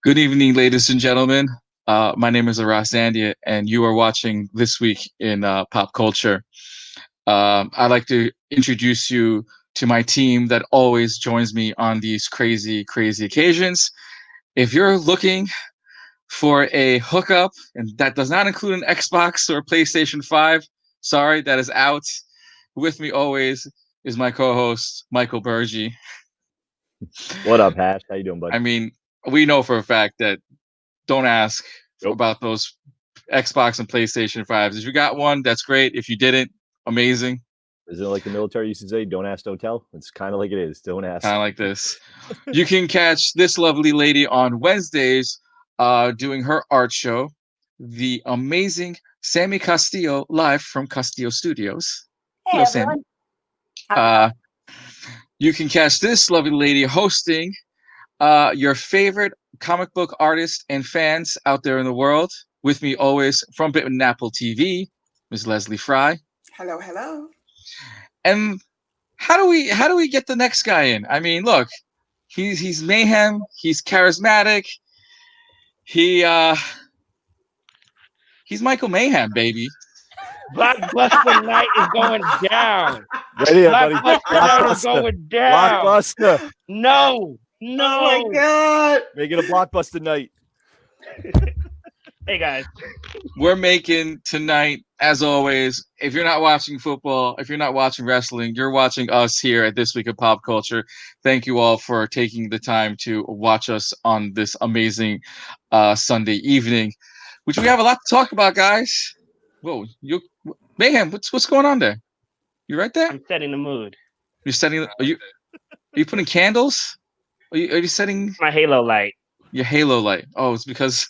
Good evening, ladies and gentlemen. My name is Arash Zandieh, and you are watching This Week in Pop Culture. I'd like to introduce you to my team that always joins me on these crazy, crazy occasions. If you're looking for a hookup, and that does not include an Xbox or PlayStation 5, sorry, that is out. With me always is my co-host, Michael Bergy. What up, Hash? How you doing, bud? I mean, we know for a fact that don't ask Nope. about those Xbox and PlayStation 5s. If you got one, that's great. If you didn't, amazing. Isn't it like the military used to say, "Don't ask, don't tell"? It's kind of like it is. Don't ask. Kind of like this. You can catch this lovely lady on Wednesdays doing her art show, the amazing Sammy Castillo, live from Castillo Studios. Hey Hello, Sammy. everyone. How's it Uh, going? you can catch this lovely lady hosting your favorite comic book artists and fans out there in the world. With me always from Bitten Apple TV, Ms. Leslie Frye. Hello, hello. And how do we get the next guy in? I mean, look, he's mayhem, he's charismatic, he he's Michael Mayhem, baby. Blockbuster night is going down. Right here, buddy. Blockbuster night is going down. Blockbuster. No, Oh no. my god. Make it a blockbuster night. Hey guys, We're making tonight, as always. If you're not watching football, if you're not watching wrestling, you're watching us here at This Week of Pop Culture. Thank you all for taking the time to watch us on this amazing Sunday evening, which we have a lot to talk about, guys. Whoa, Mayhem, what's going on there? You right there? I'm setting the mood. You're setting. Are you putting candles? Are you setting My halo light. your halo light? Oh, it's because.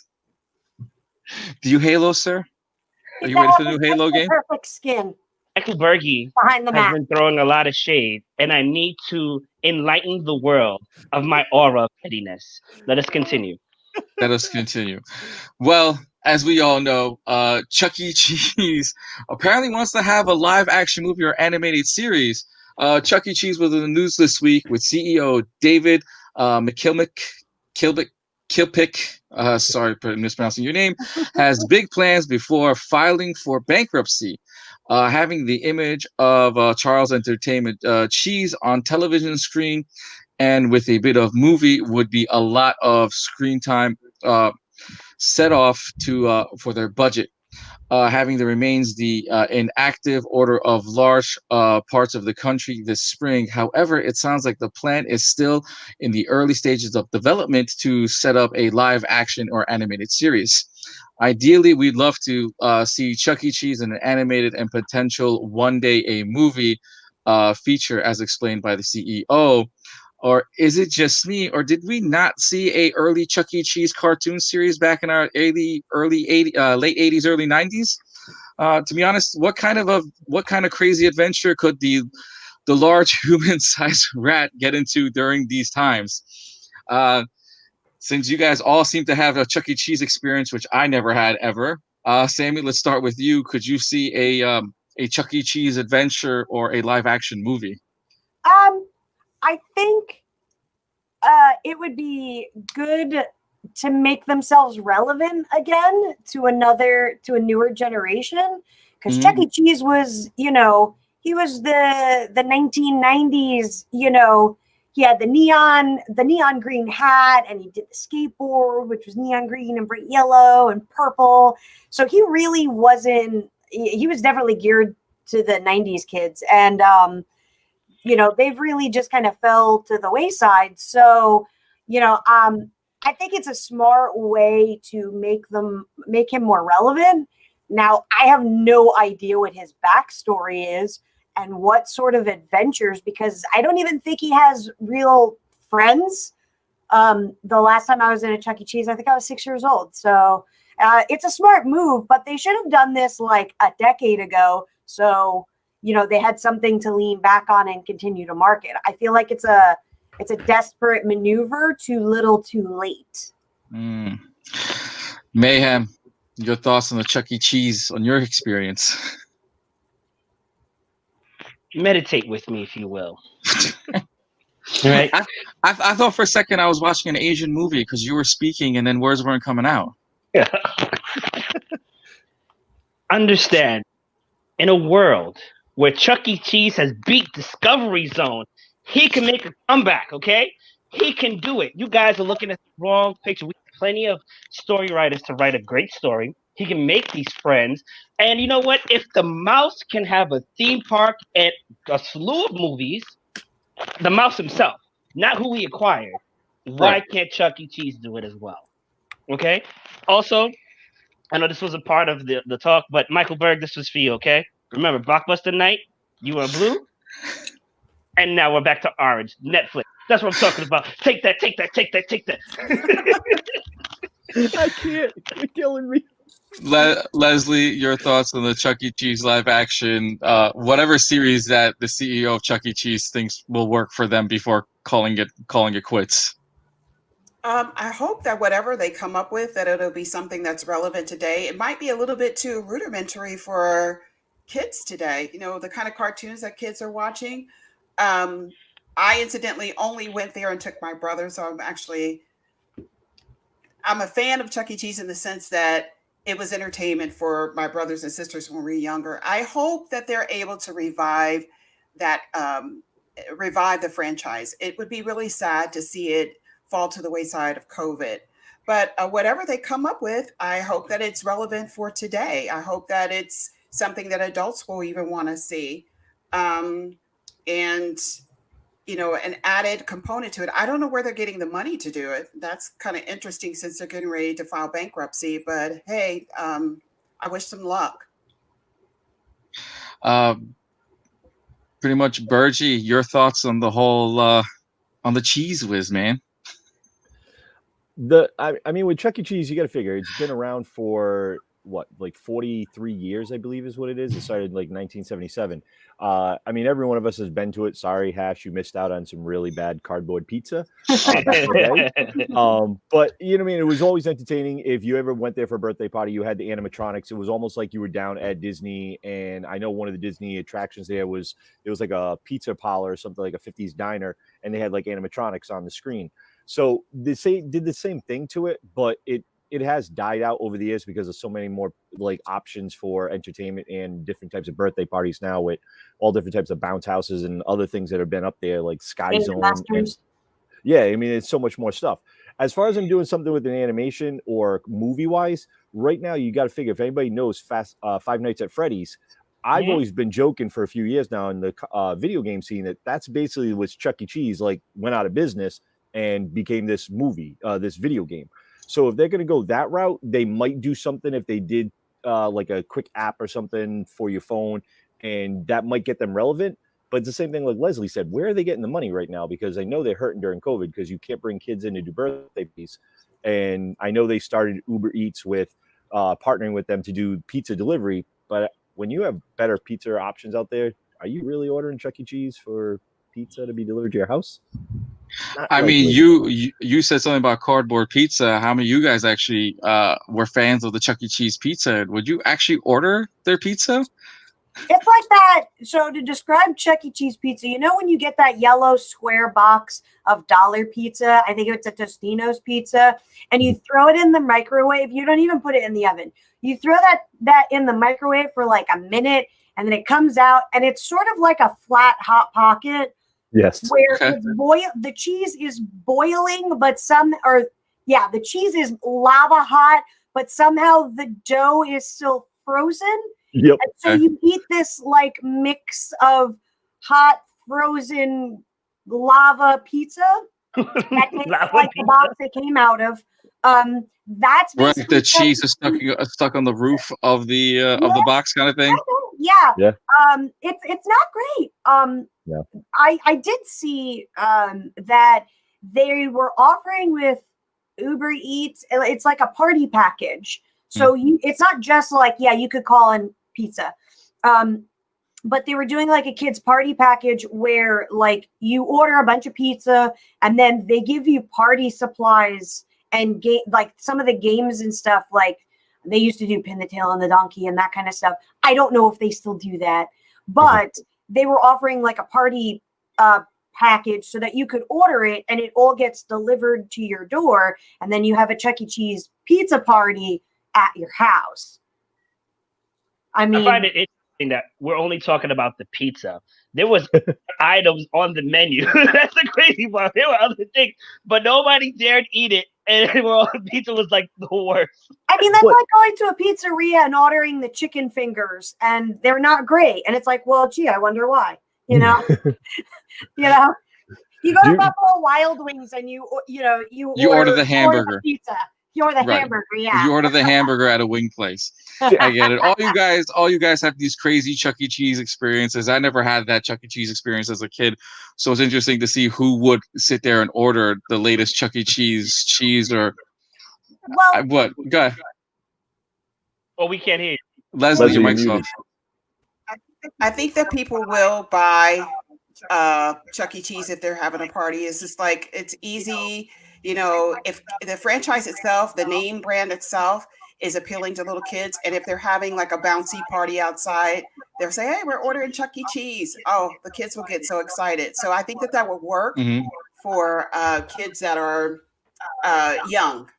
Do you halo, sir? Are He's you ready got for the new Halo the game? perfect skin Michael Bergy behind the has map. been throwing a lot of shade, and I need to enlighten the world of my aura of pettiness. Let us continue. Let us continue. Well, as we all know, Chuck E. Cheese apparently wants to have a live action movie or animated series. Chuck E. Cheese was in the news this week with CEO David Kilpick, sorry for mispronouncing your name, has big plans before filing for bankruptcy. Having the image of Charles Entertainment Cheese on television screen and with a bit of movie would be a lot of screen time set off to for their budget. Having the remains the inactive order of large parts of the country this spring. However, it sounds like the plan is still in the early stages of development to set up a live action or animated series. Ideally, we'd love to see Chuck E. Cheese in an animated and potential one day a movie feature, as explained by the CEO. Or is it just me? Or did we not see a early Chuck E. Cheese cartoon series back in our late 80s, early 90s? To be honest, what kind of crazy adventure could the large human-sized rat get into during these times? Since you guys all seem to have a Chuck E. Cheese experience, which I never had ever, Sammy, let's start with you. Could you see a Chuck E. Cheese adventure or a live-action movie? I think it would be good to make themselves relevant again to a newer generation. Because Chuck E. Cheese was, he was the 1990s, he had the neon green hat, and he did the skateboard, which was neon green and bright yellow and purple. So he really wasn't, he was definitely geared to the 90s kids. And, they've really just kind of fell to the wayside. So, I think it's a smart way to make him more relevant. Now, I have no idea what his backstory is and what sort of adventures, because I don't even think he has real friends. The last time I was in a Chuck E. Cheese, I think I was 6 years old. So it's a smart move, but they should have done this like a decade ago. So, they had something to lean back on and continue to market. I feel like it's a desperate maneuver, too little, too late. Mayhem, your thoughts on the Chuck E. Cheese, on your experience? Meditate with me, if you will. Right? I thought for a second I was watching an Asian movie because you were speaking and then words weren't coming out. Understand, in a world where Chuck E. Cheese has beat Discovery Zone, he can make a comeback, okay? He can do it. You guys are looking at the wrong picture. We have plenty of story writers to write a great story. He can make these friends. And you know what? If the mouse can have a theme park and a slew of movies, the mouse himself, not who he acquired, why Right. can't Chuck E. Cheese do it as well? Okay? Also, I know this was a part of the talk, but Michael Berg, this was for you, okay? Remember, Blockbuster Night, you were blue, and now we're back to orange. Netflix. That's what I'm talking about. Take that, take that, take that, take that. I can't. You're killing me. Leslie, your thoughts on the Chuck E. Cheese live action, whatever series that the CEO of Chuck E. Cheese thinks will work for them before calling it quits. I hope that whatever they come up with, that it'll be something that's relevant today. It might be a little bit too rudimentary for kids today. You know, the kind of cartoons that kids are watching. I incidentally only went there and took my brother, so I'm a fan of Chuck E. Cheese in the sense that it was entertainment for my brothers and sisters when we were younger. I hope that they're able to revive the franchise. It would be really sad to see it fall to the wayside of COVID. But whatever they come up with, I hope that it's relevant for today. I hope that it's something that adults will even want to see. And you know, an added component to it. I don't know where they're getting the money to do it. That's kind of interesting since they're getting ready to file bankruptcy. But hey, I wish them luck. Pretty much, Bergy, your thoughts on the whole on the Cheese Whiz, man? I mean, with Chuck E. Cheese, you got to figure it's been around for what, like 43 years, I believe is what it is. It started like 1977. I mean, every one of us has been to it. Sorry, Hash, you missed out on some really bad cardboard pizza back in the day. But you know what I mean? It was always entertaining. If you ever went there for a birthday party, you had the animatronics. It was almost like you were down at Disney. And I know one of the Disney attractions there was like a pizza parlor or something, like a 50s diner, and they had like animatronics on the screen. So they did the same thing to it, but it has died out over the years because of so many more like options for entertainment and different types of birthday parties now with all different types of bounce houses and other things that have been up there like Sky Zone. Yeah, I mean, it's so much more stuff. As far as I'm doing something with an animation or movie wise, right now you got to figure if anybody knows Five Nights at Freddy's. I've always been joking for a few years now in the video game scene that's basically what Chuck E. Cheese like went out of business and became this movie, this video game. So if they're going to go that route, they might do something if they did like a quick app or something for your phone, and that might get them relevant. But it's the same thing like Leslie said, where are they getting the money right now? Because I know they're hurting during COVID because you can't bring kids in to do birthday parties. And I know they started Uber Eats with partnering with them to do pizza delivery. But when you have better pizza options out there, are you really ordering Chuck E. Cheese for pizza to be delivered to your house? I mean, you said something about cardboard pizza. How many of you guys actually were fans of the Chuck E. Cheese pizza? Would you actually order their pizza? It's like that. So to describe Chuck E. Cheese pizza, you know when you get that yellow square box of dollar pizza, I think it's a Tostino's pizza, and you throw it in the microwave. You don't even put it in the oven. You throw that in the microwave for like a minute, and then it comes out, and it's sort of like a flat Hot Pocket. Yes. Where it's the cheese is boiling, but the cheese is lava hot, but somehow the dough is still frozen. Yep. And so you eat this like mix of hot frozen lava pizza that tastes like the box it came out of. That's right. The cheese is stuck on the roof of the box, kind of thing. Yeah. It's not great. Yeah. I did see that they were offering with Uber Eats. It's like a party package. So it's not just like, you could call in pizza. But they were doing like a kids party package where like you order a bunch of pizza and then they give you party supplies and like some of the games and stuff. Like they used to do Pin the Tail on the Donkey and that kind of stuff. I don't know if they still do that, but they were offering like a party package so that you could order it and it all gets delivered to your door, and then you have a Chuck E. Cheese pizza party at your house. I mean, I find it interesting that we're only talking about the pizza. There was items on the menu. That's the crazy part. There were other things, but nobody dared eat it, and pizza was like the worst. I mean, that's like going to a pizzeria and ordering the chicken fingers, and they're not great. And it's like, well, gee, I wonder why. You know, you know, you go to Buffalo Wild Wings and you order the hamburger pizza. You order the hamburger, yeah. You order the hamburger at a wing place. I get it. All you guys have these crazy Chuck E. Cheese experiences. I never had that Chuck E. Cheese experience as a kid, so it's interesting to see who would sit there and order the latest Chuck E. Cheese or what? Go ahead. Oh, we can't hear you. Leslie, your mic's off. I think that people will buy Chuck E. Cheese if they're having a party. It's just like, it's easy. You know, if the franchise itself, the name brand itself is appealing to little kids, and if they're having like a bouncy party outside, they'll say, hey, we're ordering Chuck E. Cheese. Oh, the kids will get so excited. So I think that would work for kids that are young.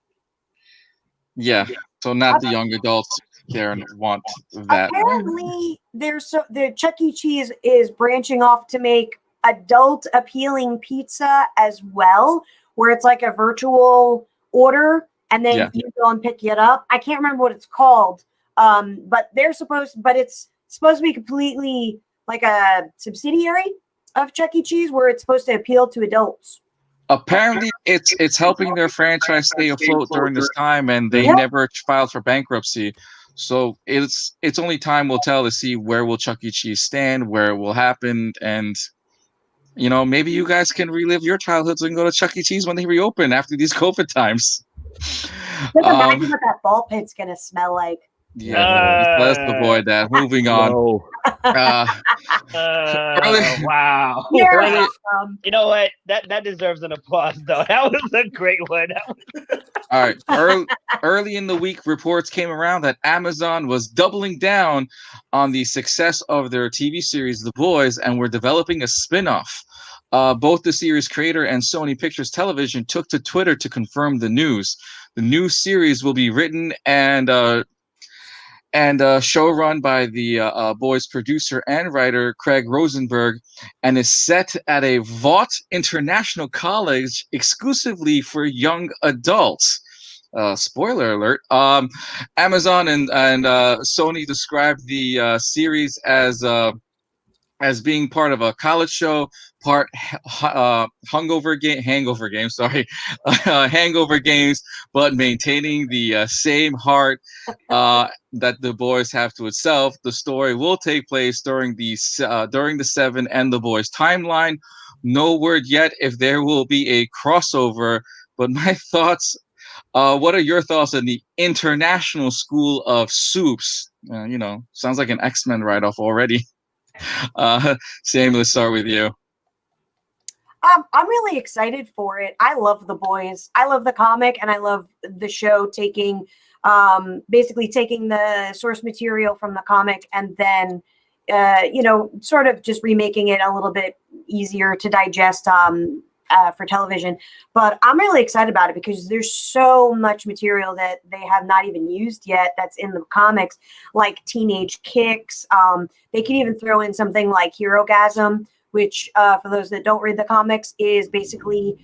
Yeah. So not the young adults there and want that. Apparently, the Chuck E. Cheese is branching off to make adult appealing pizza as well, where it's like a virtual order and then you go and pick it up. I can't remember what it's called, but it's supposed to be completely like a subsidiary of Chuck E. Cheese, where it's supposed to appeal to adults. Apparently, it's helping their franchise stay afloat during this time, and they never filed for bankruptcy. So it's only time will tell to see where will Chuck E. Cheese stand, where it will happen, and you know, maybe you guys can relive your childhoods and go to Chuck E. Cheese when they reopen after these COVID times. Just imagine what that ball pit's gonna smell like. Yeah, let's avoid that. Moving on. No. Wow. You know what? That deserves an applause, though. That was a great one. All right. Early in the week, reports came around that Amazon was doubling down on the success of their TV series, The Boys, and were developing a spin-off. Both the series creator and Sony Pictures Television took to Twitter to confirm the news. The new series will be written and show run by the Boys producer and writer Craig Rosenberg, and is set at a Vaught International College exclusively for young adults. Spoiler alert. Amazon and Sony described the series as being part of a college show, part hangover games, but maintaining the same heart that The Boys have to itself. The story will take place during the Seven and The Boys timeline. No word yet if there will be a crossover, but my thoughts. What are your thoughts on the International School of Soups? Sounds like an X-Men write-off already. Sam, let's start with you. I'm really excited for it. I love The Boys. I love the comic, and I love the show basically taking the source material from the comic and then, sort of just remaking it a little bit easier to digest for television. But I'm really excited about it because there's so much material that they have not even used yet that's in the comics, like teenage kicks. They can even throw in something like Hero-gasm, which for those that don't read the comics is basically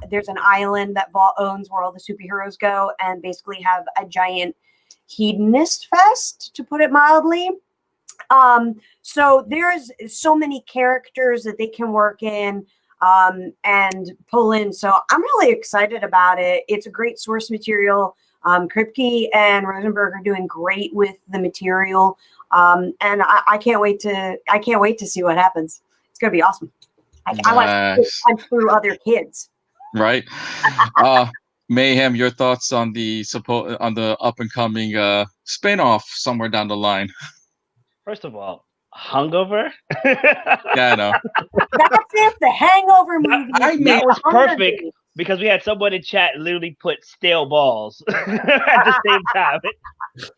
there's an island that Vaught owns where all the superheroes go and basically have a giant hedonist fest, to put it mildly. So there's so many characters that they can work in and pull in. So I'm really excited about it. It's a great source material. Kripke and Rosenberg are doing great with the material. And I can't wait to see what happens. It's going to be awesome. I like to punch through other kids. Right. Mayhem, your thoughts on the up and coming spin-off somewhere down the line? First of all, hungover. Yeah, I know. That's it. The Hangover movie. That was perfect because we had someone in chat literally put stale balls at the same time.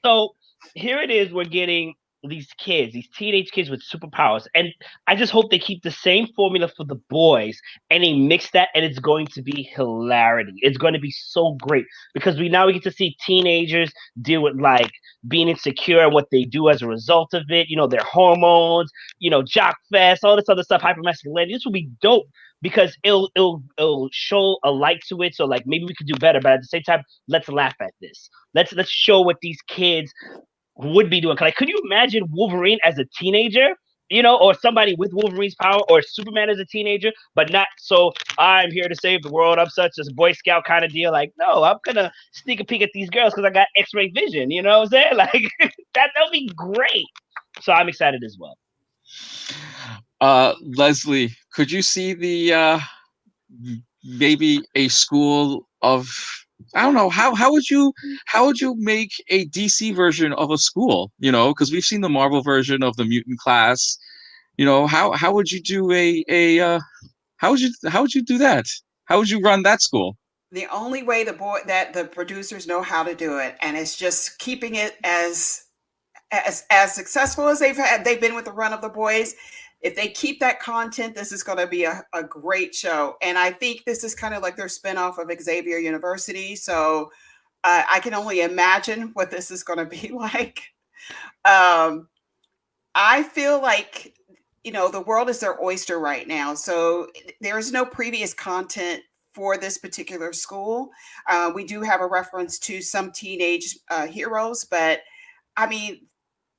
So here it is. We're getting these kids, these teenage kids with superpowers. And I just hope they keep the same formula for the boys and they mix that, and it's going to be hilarity. It's going to be so great because we get to see teenagers deal with like being insecure and what they do as a result of it. Their hormones, jock fest, all this other stuff, hypermasculinity. This will be dope because it'll show a light to it. So like maybe we could do better, but at the same time, let's laugh at this. Let's show what these kids would be doing. Like, could you imagine Wolverine as a teenager? Or somebody with Wolverine's power, or Superman as a teenager, but not so I'm here to save the world. I'm such a Boy Scout kind of deal. Like, no, I'm gonna sneak a peek at these girls because I got X-ray vision. You know what I'm saying? Like that'll be great. So I'm excited as well. Leslie, could you see the maybe a school of, I don't know, how would you make a DC version of a school? Because we've seen the Marvel version of the mutant class. How would you do how would you do that? How would you run that school? The only way that the producers know how to do it, and it's just keeping it as successful as they've been with the run of the boys. If they keep that content, this is going to be a great show. And I think this is kind of like their spinoff of Xavier University. So I can only imagine what this is going to be like. I feel like, the world is their oyster right now. So there is no previous content for this particular school. We do have a reference to some teenage heroes, but I mean,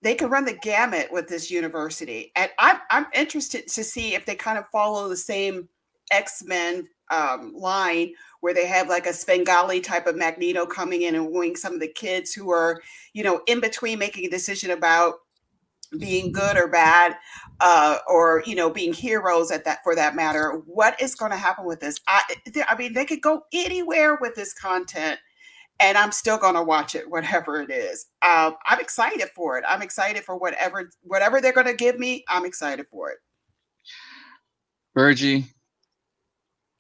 they can run the gamut with this university. And I'm interested to see if they kind of follow the same X-Men line where they have like a Svengali type of Magneto coming in and wooing some of the kids who are, in between making a decision about being good or bad, or, being heroes for that matter. What is going to happen with this? I mean, they could go anywhere with this content, and I'm still going to watch it, whatever it is. I'm excited for it. I'm excited for whatever they're going to give me. I'm excited for it. Bergy,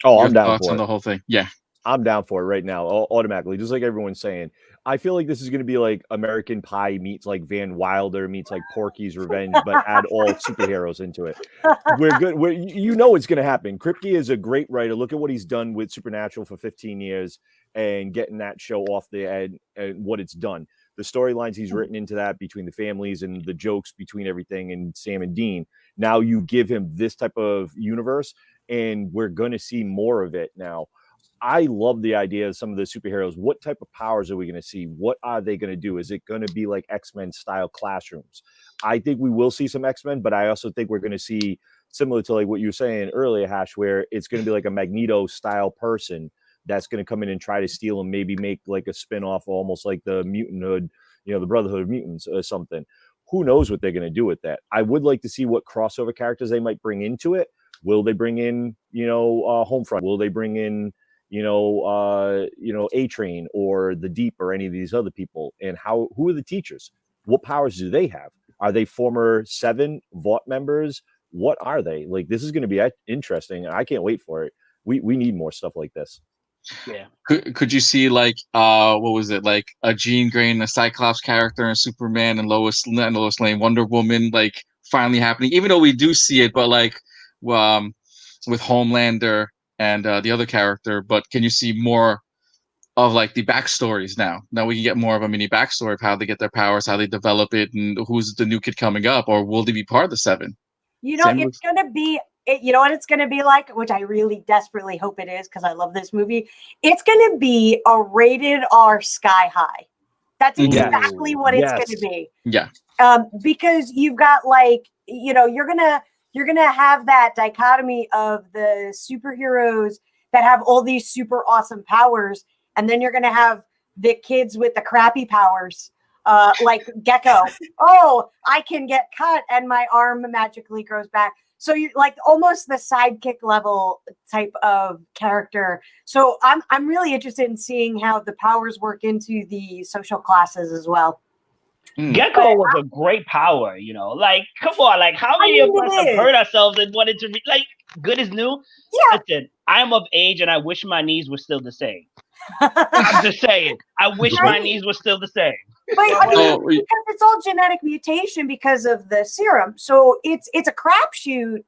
I'm down thoughts for on it. the whole thing? Yeah, I'm down for it right now, automatically. Just like everyone's saying, I feel like this is going to be like American Pie meets like Van Wilder meets like Porky's Revenge, but add all superheroes into it. We're good. It's going to happen. Kripke is a great writer. Look at what he's done with Supernatural for 15 years and getting that show off the end and what it's done. The storylines he's written into that between the families and the jokes between everything and Sam and Dean. Now you give him this type of universe, and we're going to see more of it now. I love the idea of some of the superheroes. What type of powers are we going to see? What are they going to do? Is it going to be like X-Men style classrooms? I think we will see some X-Men, but I also think we're going to see, similar to like what you were saying earlier, Hash, where it's going to be like a Magneto style person that's going to come in and try to steal and maybe make like a spin-off, almost like the Mutanthood, the Brotherhood of Mutants or something. Who knows what they're going to do with that? I would like to see what crossover characters they might bring into it. Will they bring in, Homefront? Will they bring in, A-Train or the Deep or any of these other people? And who are the teachers? What powers do they have? Are they former Seven Vought members? What are they? Like, this is going to be interesting. I can't wait for it. We need more stuff like this. Yeah. Could you see like what was it, like a Jean Grey and a Cyclops character and Superman and Lois Lane, Wonder Woman, like finally happening? Even though we do see it, but like with Homelander and the other character. But can you see more of like the backstories now? Now we can get more of a mini backstory of how they get their powers, how they develop it, and who's the new kid coming up, or will they be part of the Seven? It's going to be, you know what it's going to be like, which I really desperately hope it is because I love this movie. It's going to be a rated R Sky High. That's exactly what it's going to be. Yeah. Because you've got like, you're gonna have that dichotomy of the superheroes that have all these super awesome powers, and then you're gonna have the kids with the crappy powers, like Gecko. Oh, I can get cut and my arm magically grows back. So you're like almost the sidekick level type of character. So I'm really interested in seeing how the powers work into the social classes as well. Gecko was a great power, like, come on, like how many of us have hurt ourselves and wanted to like good is new? Yeah. Listen, I'm of age and I wish my knees were still the same. I'm just saying, I wish my knees were still the same. But I mean, So, because it's all genetic mutation because of the serum. So it's a crapshoot,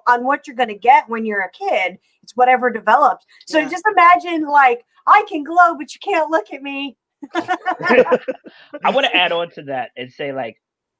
on what you're going to get when you're a kid. It's whatever develops. So Yeah. just imagine, like, I can glow, but you can't look at me. I want to add on to that and say, like,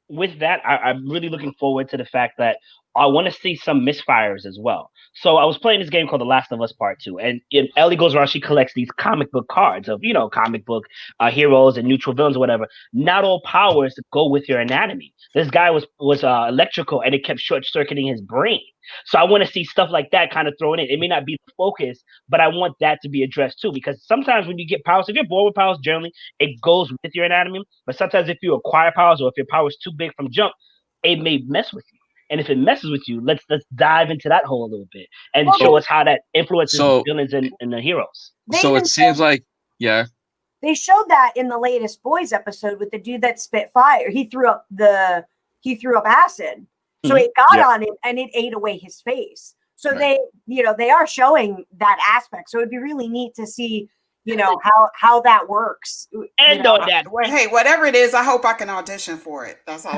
with that, I'm really looking forward to the fact that I want to see some misfires as well. So I was playing this game called The Last of Us Part 2, and Ellie goes around, she collects these comic book cards of, comic book heroes and neutral villains or whatever. Not all powers go with your anatomy. This guy was electrical, and it kept short-circuiting his brain. So I want to see stuff like that kind of thrown in. It may not be the focus, but I want that to be addressed too, because sometimes when you get powers, if you're born with powers, generally, it goes with your anatomy. But sometimes if you acquire powers or if your power is too big from jump, it may mess with you. And if it messes with you, let's dive into that hole a little bit and show us how that influences the So- villains and the heroes. They so even it seems like, yeah. They showed that in the latest Boys episode with the dude that spit fire. He threw up acid. So it got on him and it ate away his face. So Right. they are showing that aspect. So it'd be really neat to see, how that works. And on that, Well, hey, whatever it is, I hope I can audition for it. That's all.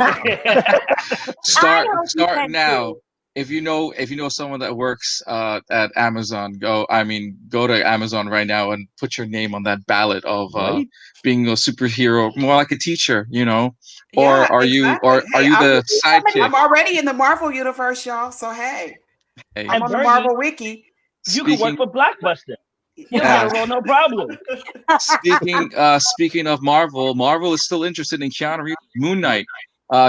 Start hope you can now. too. If you know someone that works at Amazon, go to Amazon right now and put your name on that ballot of Right? being a superhero, more like a teacher, Yeah, or are you exactly. Hey, the sidekick? I'm already in the Marvel universe, y'all. So hey, Hey, I'm on the Bergy, Marvel wiki. you could work speaking for Blockbuster. You'll Yeah. get a role, no problem. speaking of Marvel is still interested in Keanu Reeves' Moon Knight.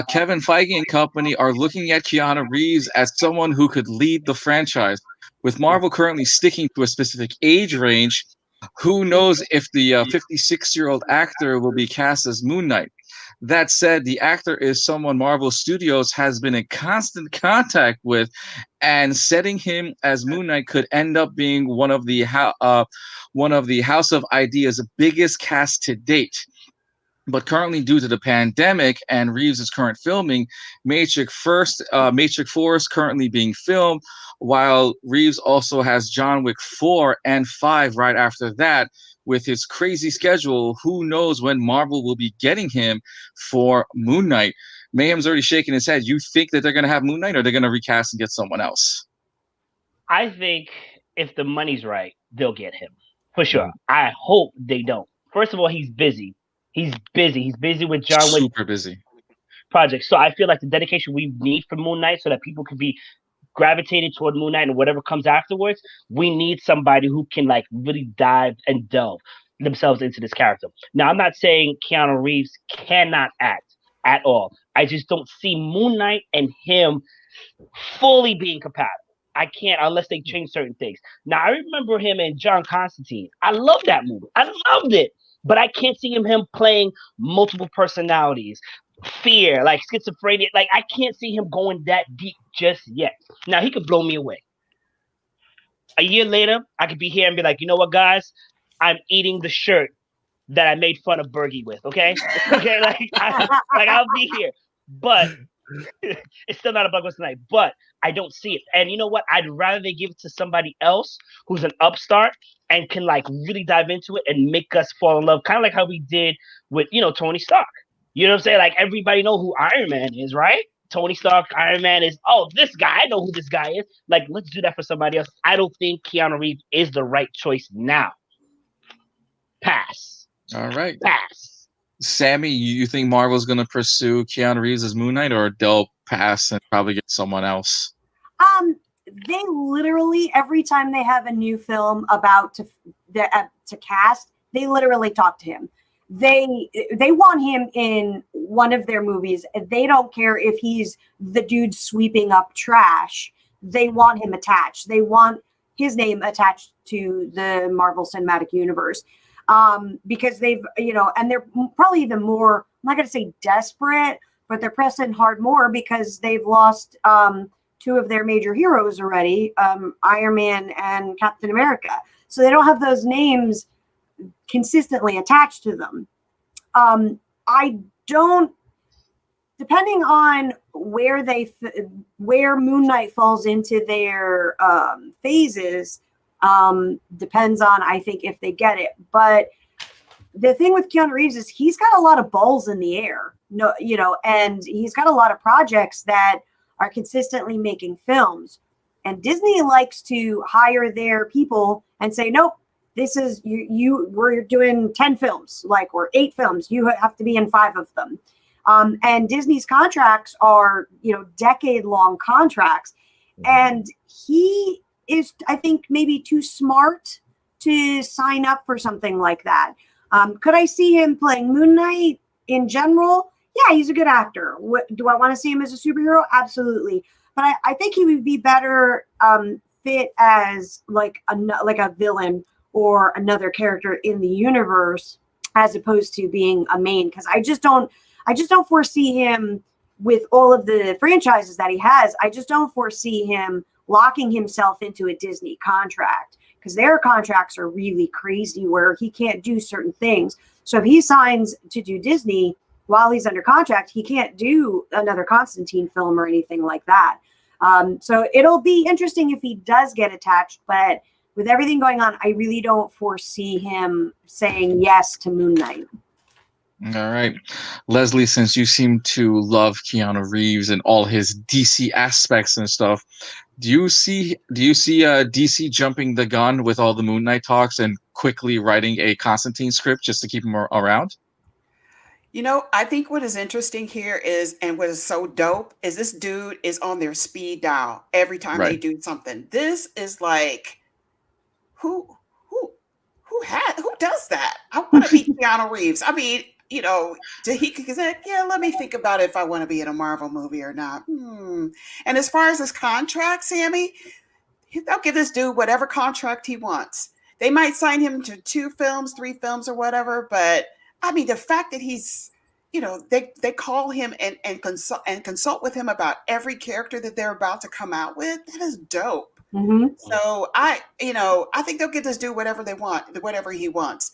Kevin Feige and company are looking at Keanu Reeves as someone who could lead the franchise. With Marvel currently sticking to a specific age range, who knows if the 56-year-old actor will be cast as Moon Knight. That said, the actor is someone Marvel Studios has been in constant contact with, and setting him as Moon Knight could end up being one of the House of Ideas' biggest casts to date. But currently, due to the pandemic and Reeves' current filming, Matrix 4 is currently being filmed, while Reeves also has John Wick 4 and 5 right after that. With his crazy schedule, who knows when Marvel will be getting him for Moon Knight? Mayhem's already shaking his head. You think that they're going to have Moon Knight, or they're going to recast and get someone else? I think if the money's right, they'll get him for sure. I hope they don't. First of all, he's busy. He's busy with John Wick Super busy. projects. So I feel like the dedication we need for Moon Knight, so that people can be gravitated toward Moon Knight and whatever comes afterwards, we need somebody who can like really dive and delve themselves into this character. Now, I'm not saying Keanu Reeves cannot act at all. I just don't see Moon Knight and him fully being compatible. I can't unless they change certain things. Now, I remember him in John Constantine. I love that movie. I loved it. But I can't see him playing multiple personalities, fear, like schizophrenia. Like, I can't see him going that deep just yet. Now, he could blow me away. A year later, I could be here and be like, you know what, guys? I'm eating the shirt that I made fun of Bergy with, okay? Okay, I'll be here. But it's still not a Blockbuster night, but I don't see it. And you know what? I'd rather they give it to somebody else who's an upstart and can like really dive into it and make us fall in love, kind of like how we did with, Tony Stark. You know what I'm saying? Like, everybody know who Iron Man is, right? Tony Stark, Iron Man is, oh, this guy, I know who this guy is. Like, let's do that for somebody else. I don't think Keanu Reeves is the right choice now. Pass. All right. Pass. Sammy, you think Marvel's going to pursue Keanu Reeves as Moon Knight, or they'll pass and probably get someone else? They literally, every time they have a new film about to cast, they literally talk to him. They want him in one of their movies. They don't care if he's the dude sweeping up trash. They want him attached. They want his name attached to the Marvel Cinematic Universe. Because they've, and they're probably even more, I'm not going to say desperate, but they're pressing hard more because they've lost two of their major heroes already, Iron Man and Captain America. So they don't have those names consistently attached to them. I don't, depending on where Moon Knight falls into their phases, depends on, I think, if they get it. But the thing with Keanu Reeves is he's got a lot of balls in the air. No, and he's got a lot of projects that are consistently making films. And Disney likes to hire their people and say, nope, this is we're doing 10 films, or 8 films. You have to be in 5 of them. And Disney's contracts are, decade-long contracts. And he is, I think, maybe too smart to sign up for something like that. Could I see him playing Moon Knight in general? Yeah, he's a good actor. Do I want to see him as a superhero? Absolutely. But I think he would be better fit as like a villain or another character in the universe as opposed to being a main, because I just don't foresee him with all of the franchises that he has. I just don't foresee him locking himself into a Disney contract, because their contracts are really crazy where he can't do certain things. So if he signs to do Disney while he's under contract, he can't do another Constantine film or anything like that. So it'll be interesting if he does get attached, but with everything going on, I really don't foresee him saying yes to Moon Knight. All right. Leslie, since you seem to love Keanu Reeves and all his DC aspects and stuff, do you see DC jumping the gun with all the Moon Knight talks and quickly writing a Constantine script just to keep him around? I think what is interesting here is, and what is so dope, is this dude is on their speed dial every time they do something. This is like, who does that? I want to be Keanu Reeves. I mean, he could say, yeah, let me think about if I want to be in a Marvel movie or not. And as far as his contract, Sammy, they'll give this dude whatever contract he wants. They might sign him to 2 films, 3 films or whatever, but I mean, the fact that he's, they call him and consult with him about every character that they're about to come out with, that is dope. Mm-hmm. So I think they'll give this dude whatever they want, whatever he wants.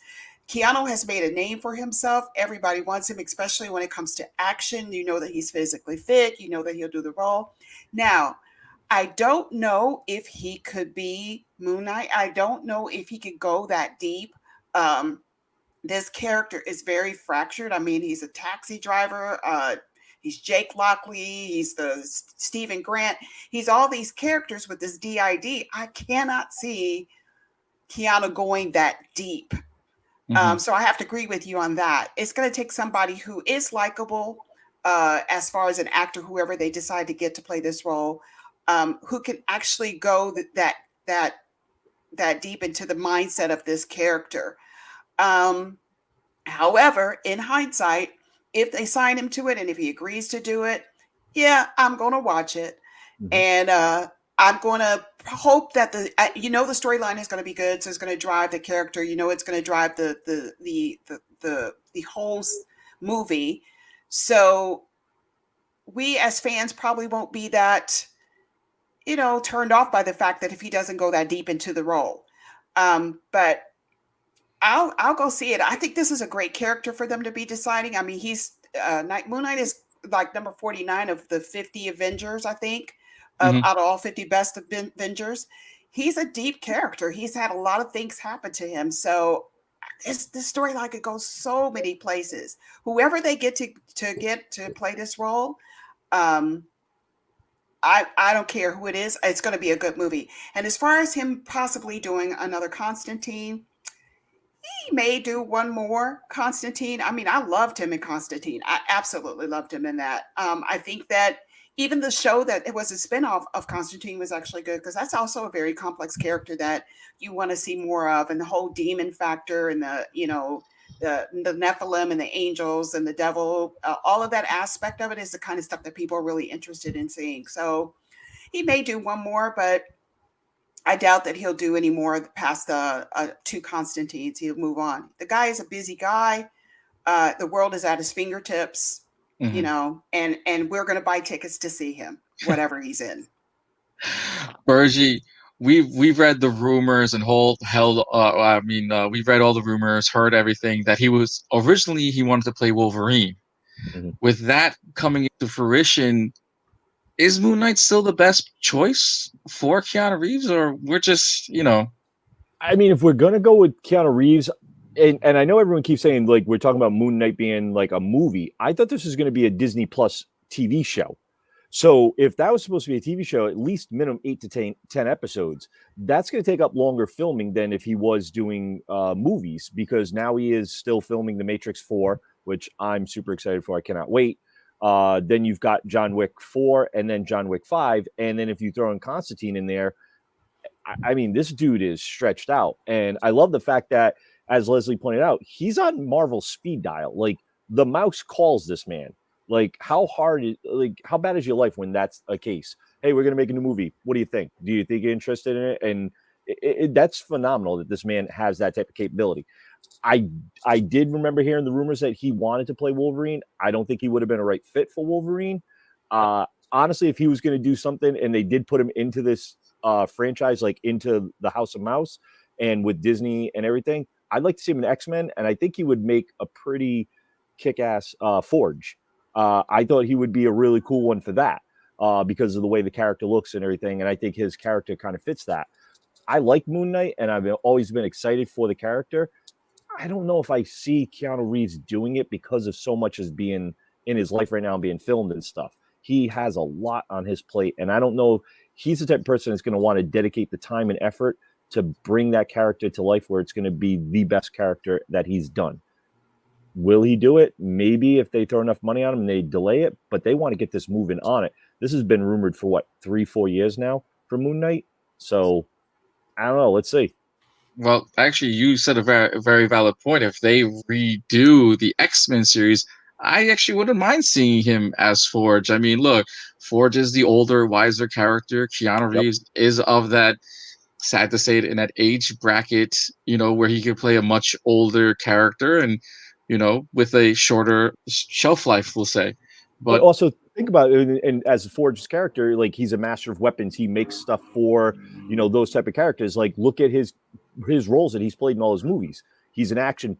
Keanu has made a name for himself. Everybody wants him, especially when it comes to action. You know that he's physically fit. You know that he'll do the role. Now, I don't know if he could be Moon Knight. I don't know if he could go that deep. This character is very fractured. I mean, he's a taxi driver. He's Jake Lockley. He's the Stephen Grant. He's all these characters with this DID. I cannot see Keanu going that deep. So I have to agree with you on that. It's going to take somebody who is likable, as far as an actor, whoever they decide to get to play this role, who can actually go that deep into the mindset of this character. However, in hindsight, if they sign him to it and if he agrees to do it, yeah, I'm going to watch it. And I'm going to hope that the storyline is going to be good. So it's going to drive the character, it's going to drive the whole movie. So we as fans probably won't be that, turned off by the fact that if he doesn't go that deep into the role. But I'll go see it. I think this is a great character for them to be deciding. I mean, he's Moon Knight is like number 49 of the 50 Avengers, I think, out of all 50 best Avengers. He's a deep character. He's had a lot of things happen to him. So this storyline could go so many places. Whoever they get to play this role, I don't care who it is. It's going to be a good movie. And as far as him possibly doing another Constantine, he may do one more Constantine. I mean, I loved him in Constantine. I absolutely loved him in that. I think that even the show that it was a spinoff of Constantine was actually good, because that's also a very complex character that you want to see more of, and the whole demon factor and the Nephilim and the angels and the devil, all of that aspect of it is the kind of stuff that people are really interested in seeing. So he may do one more, but I doubt that he'll do any more past the 2 Constantines. He'll move on. The guy is a busy guy. The world is at his fingertips, and we're going to buy tickets to see him, whatever he's in. Bergy, we've read the rumors and we've read all the rumors, heard everything that he wanted to play Wolverine. With that coming into fruition, is Moon Knight still the best choice for Keanu Reeves, or we're just, I mean, if we're going to go with Keanu Reeves, and I know everyone keeps saying like we're talking about Moon Knight being like a movie. I thought this was going to be a Disney Plus TV show. So if that was supposed to be a TV show, at least minimum 8 to 10 episodes, that's going to take up longer filming than if he was doing movies, because now he is still filming The Matrix 4, which I'm super excited for. I cannot wait. Then you've got John Wick 4 and then John Wick 5. And then if you throw in Constantine in there, I mean, this dude is stretched out. And I love the fact that, as Leslie pointed out, he's on Marvel's speed dial. Like, the mouse calls this man. Like, how bad is your life when that's a case? Hey, we're going to make a new movie. What do you think? Do you think you're interested in it? And that's phenomenal that this man has that type of capability. I did remember hearing the rumors that he wanted to play Wolverine. I don't think he would have been a right fit for Wolverine. Honestly, if he was going to do something and they did put him into this franchise, like into the House of Mouse and with Disney and everything, I'd like to see him in X-Men, and I think he would make a pretty kick-ass Forge. I thought he would be a really cool one for that because of the way the character looks and everything, and I think his character kind of fits that. I like Moon Knight, and I've always been excited for the character. I don't know if I see Keanu Reeves doing it because of so much as being in his life right now and being filmed and stuff. He has a lot on his plate, and I don't know if he's the type of person that's going to want to dedicate the time and effort to bring that character to life where it's going to be the best character that he's done. Will he do it? Maybe if they throw enough money on him and they delay it, but they want to get this moving on it. This has been rumored for what, 3-4 years now for Moon Knight? So I don't know. Let's see. Well, actually, you said a very, very valid point. If they redo the X-Men series, I actually wouldn't mind seeing him as Forge. I mean, look, Forge is the older, wiser character. Keanu Reeves is of that, sad to say it, in that age bracket, where he could play a much older character and, with a shorter shelf life, we'll say. But also think about it, and as Forge's character, like, he's a master of weapons. He makes stuff for, those type of characters. Like, look at his roles that he's played in all his movies. He's an action,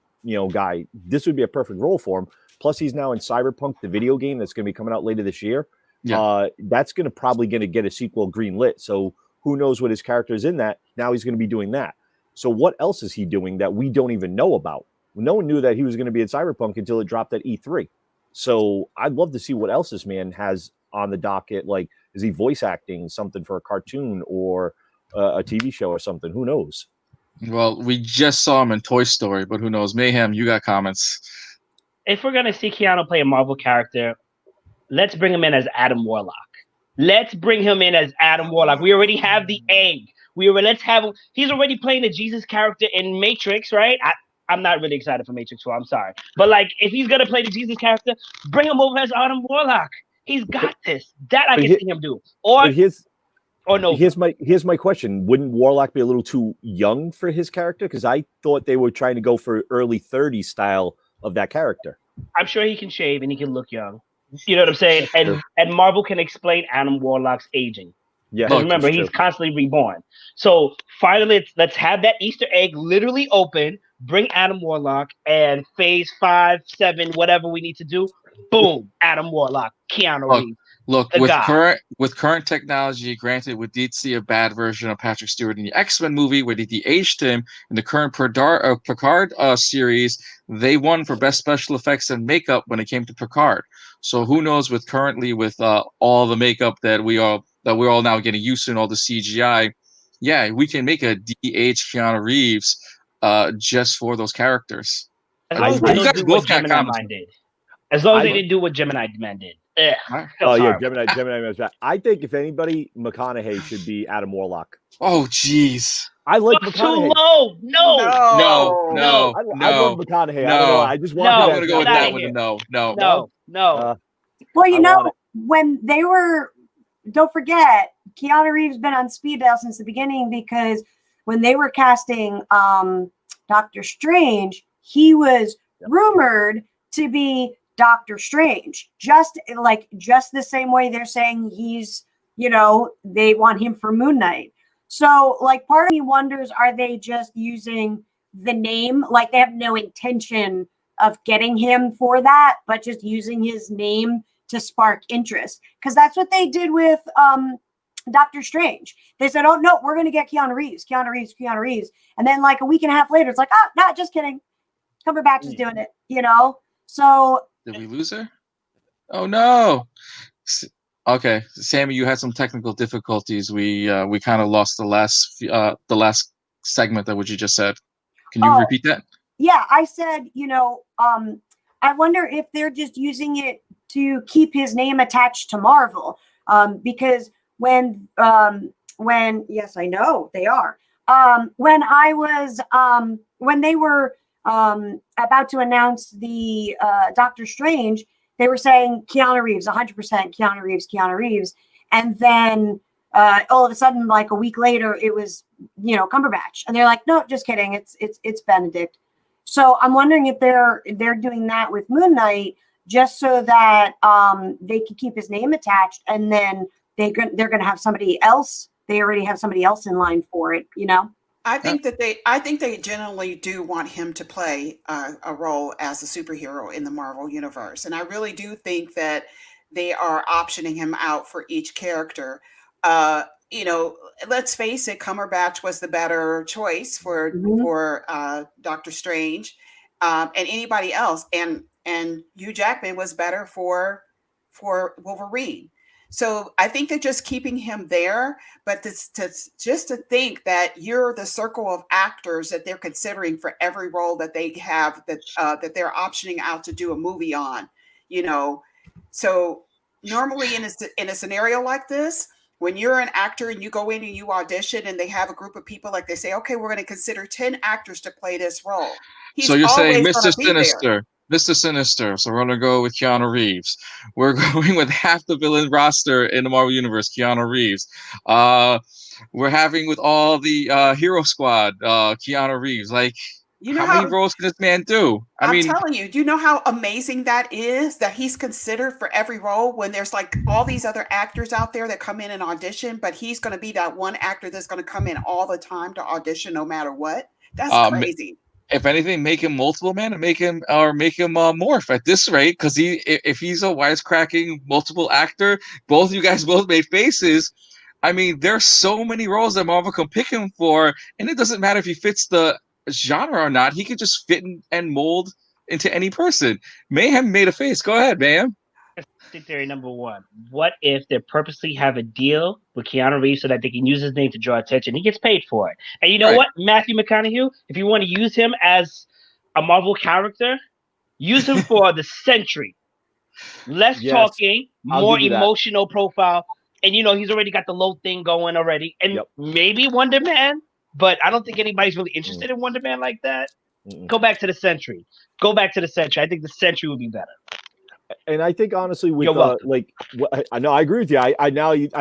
guy. This would be a perfect role for him. Plus, he's now in Cyberpunk, the video game that's going to be coming out later this year. Yeah. That's probably going to get a sequel greenlit. So who knows what his character is in that? Now he's going to be doing that. So what else is he doing that we don't even know about? No one knew that he was going to be in Cyberpunk until it dropped at E3. So I'd love to see what else this man has on the docket. Like, is he voice acting something for a cartoon or a TV show or something? Who knows? Well, we just saw him in Toy Story, but who knows? Mayhem, you got comments? If we're going to see Keanu play a Marvel character, let's bring him in as Adam Warlock. Let's bring him in as Adam Warlock. We already have the egg. Let's have him. He's already playing the Jesus character in Matrix, right? I'm not really excited for Matrix 4. I'm sorry. But, like, if he's going to play the Jesus character, bring him over as Adam Warlock. He's got this. That I can see him do. Or no. Here's my question. Wouldn't Warlock be a little too young for his character? Because I thought they were trying to go for early 30s style of that character. I'm sure he can shave and he can look young. You know what I'm saying? And Marvel can explain Adam Warlock's aging. Yeah. Remember, he's constantly reborn. So finally, let's have that Easter egg literally open. Bring Adam Warlock, and phase 5, 7, whatever we need to do. Boom, Adam Warlock, Keanu Reeves. Look, with current technology, granted, we did see a bad version of Patrick Stewart in the X-Men movie where they de-aged him. In the current Picard series, they won for best special effects and makeup when it came to Picard. So who knows? With all the makeup that we're all now getting used to and all the CGI, yeah, we can make a de-aged Keanu Reeves just for those characters. As long as they don't do what Gemini Man did. As long as they didn't do what Gemini Man did. Gemini was bad. I think if anybody, McConaughey should be Adam Warlock. Oh, jeez. I like McConaughey. Too low. No. I love McConaughey. I don't know. I just want I'm going to go with that one. No. Well, when they were, don't forget, Keanu Reeves been on speed dial since the beginning, because when they were casting Doctor Strange, he was rumored to be Doctor Strange, just the same way they're saying he's, they want him for Moon Knight. So, like, part of me wonders, are they just using the name? Like, they have no intention of getting him for that, but just using his name to spark interest. Because that's what they did with Doctor Strange. They said, oh, no, we're going to get Keanu Reeves. And then, like, a week and a half later, it's like, oh, no, just kidding. Cumberbatch is doing it, you know? So Did we lose her? Oh no. Okay, Sammy, you had some technical difficulties. We kind of lost the last segment of what you just said. Can you repeat that? Yeah, I said, I wonder if they're just using it to keep his name attached to Marvel. Because when yes, I know they are. When they were about to announce the Doctor Strange, they were saying Keanu Reeves, 100% Keanu Reeves. And then all of a sudden, like a week later, it was, Cumberbatch. And they're like, no, just kidding. It's Benedict. So I'm wondering if they're doing that with Moon Knight just so that they can keep his name attached, and then they're going to have somebody else. They already have somebody else in line for it, I think they generally do want him to play a role as a superhero in the Marvel universe, and I really do think that they are optioning him out for each character. Let's face it, Cumberbatch was the better choice for Doctor Strange, and anybody else, and Hugh Jackman was better for Wolverine. So I think they're just keeping him there, but to think that you're the circle of actors that they're considering for every role that they have that they're optioning out to do a movie on, So normally in a scenario like this, when you're an actor and you go in and you audition and they have a group of people, like they say, okay, we're going to consider 10 actors to play this role. So you're saying Mr. Sinister. Mr. Sinister. So we're going to go with Keanu Reeves. We're going with half the villain roster in the Marvel Universe, Keanu Reeves. We're having with all the Hero Squad, Keanu Reeves. Like, how many roles can this man do? I'm telling you, do you know how amazing that is, that he's considered for every role when there's like all these other actors out there that come in and audition, but he's going to be that one actor that's going to come in all the time to audition no matter what? That's crazy. If anything, make him multiple man and make him morph at this rate, because if he's a wisecracking multiple actor, both you guys both made faces. I mean, there's so many roles that Marvel can pick him for, and it doesn't matter if he fits the genre or not. He could just fit and mold into any person. Mayhem made a face. Go ahead, Mayhem. Theory number one. What if they purposely have a deal with Keanu Reeves so that they can use his name to draw attention? He gets paid for it. And you know what, Matthew McConaughey, if you want to use him as a Marvel character, use him for the Sentry. Less talking, more emotional profile. And he's already got the low thing going already. And maybe Wonder Man, but I don't think anybody's really interested in Wonder Man like that. Go back to the Sentry. I think the Sentry would be better. And I think honestly, with I know I agree with you. I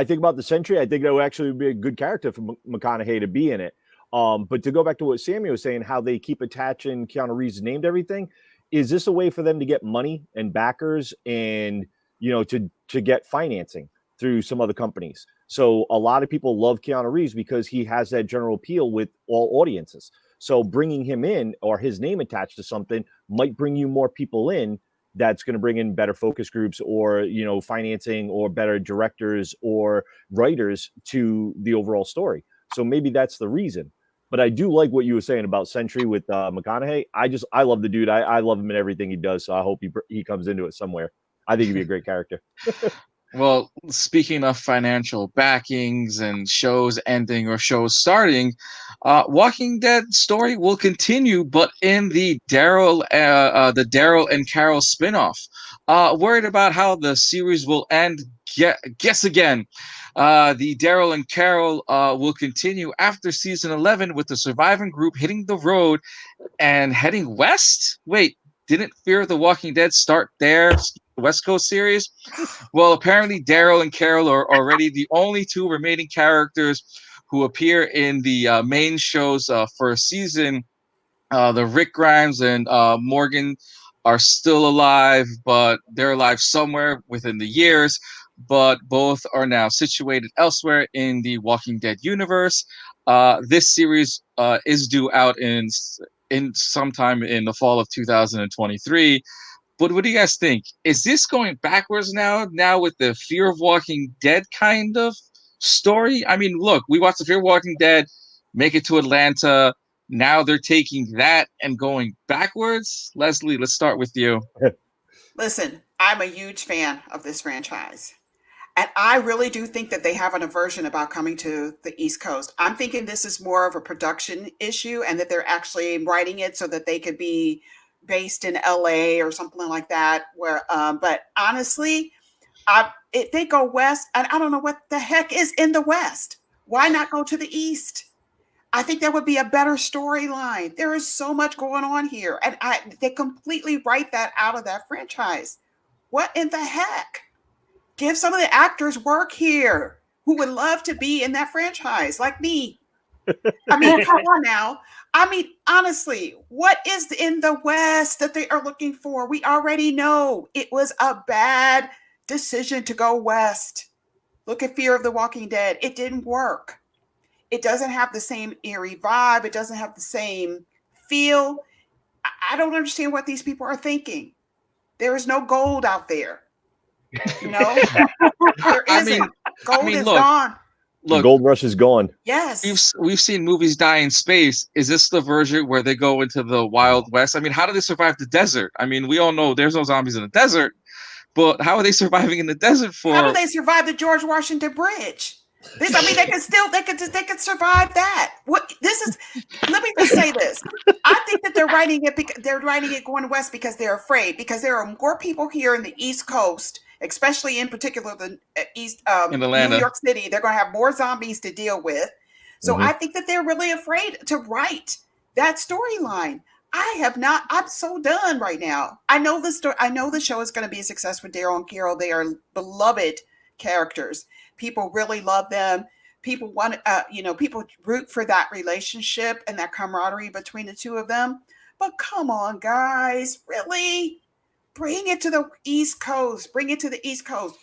think about the Sentry. I think that would actually be a good character for McConaughey to be in it. But to go back to what Sammy was saying, how they keep attaching Keanu Reeves' name to everything, is this a way for them to get money and backers and to get financing through some other companies? So a lot of people love Keanu Reeves because he has that general appeal with all audiences. So bringing him in or his name attached to something might bring you more people in. That's going to bring in better focus groups or, financing or better directors or writers to the overall story. So maybe that's the reason. But I do like what you were saying about Sentry with McConaughey. I love the dude. I love him in everything he does. So I hope he comes into it somewhere. I think he'd be a great character. Well, speaking of financial backings and shows ending or shows starting, Walking Dead story will continue, but in the Daryl and Carol spinoff. Worried about how the series will end? Guess again. The Daryl and Carol will continue after season 11 with the surviving group hitting the road and heading west. Wait, didn't Fear the Walking Dead start there? West Coast series? Well, apparently Daryl and Carol are already the only two remaining characters who appear in the main show's first season. The Rick Grimes and Morgan are still alive, but they're alive somewhere within the years. But both are now situated elsewhere in the Walking Dead universe. This series is due out in sometime in the fall of 2023. But what do you guys think? Is this going backwards now with the Fear of Walking Dead kind of story? I mean, look, we watched the Fear of Walking Dead make it to Atlanta, now they're taking that and going backwards. Leslie, let's start with you. Listen, I'm a huge fan of this franchise. And I really do think that they have an aversion about coming to the East Coast. I'm thinking this is more of a production issue and that they're actually writing it so that they could be based in LA or something like that. But honestly, if they go west, and I don't know what the heck is in the west. Why not go to the east? I think that would be a better storyline. There is so much going on here, and they completely write that out of that franchise. What in the heck? Give some of the actors work here who would love to be in that franchise, like me. I mean, come on now. I mean, honestly, what is in the West that they are looking for? We already know it was a bad decision to go West. Look at Fear of the Walking Dead. It didn't work. It doesn't have the same eerie vibe. It doesn't have the same feel. I don't understand what these people are thinking. There is no gold out there. You know, there isn't. Gold is gone. Look, the gold rush is gone. Yes. We've seen movies die in space. Is this the version where they go into the Wild West? I mean, how do they survive the desert? I mean, we all know there's no zombies in the desert, but how are they surviving in the desert for? How do they survive the George Washington Bridge? They could survive that. Let me just say this. I think that they're writing it going west because they're afraid, because there are more people here in the East Coast, especially in particular the East in Atlanta. New York City. They're going to have more zombies to deal with. So I think that they're really afraid to write that storyline. I'm so done right now. I know the story. I know the show is going to be a success with Daryl and Carol. They are beloved characters. People really love them. People want, people root for that relationship and that camaraderie between the two of them. But come on, guys, really? Bring it to the East Coast. Bring it to the East Coast.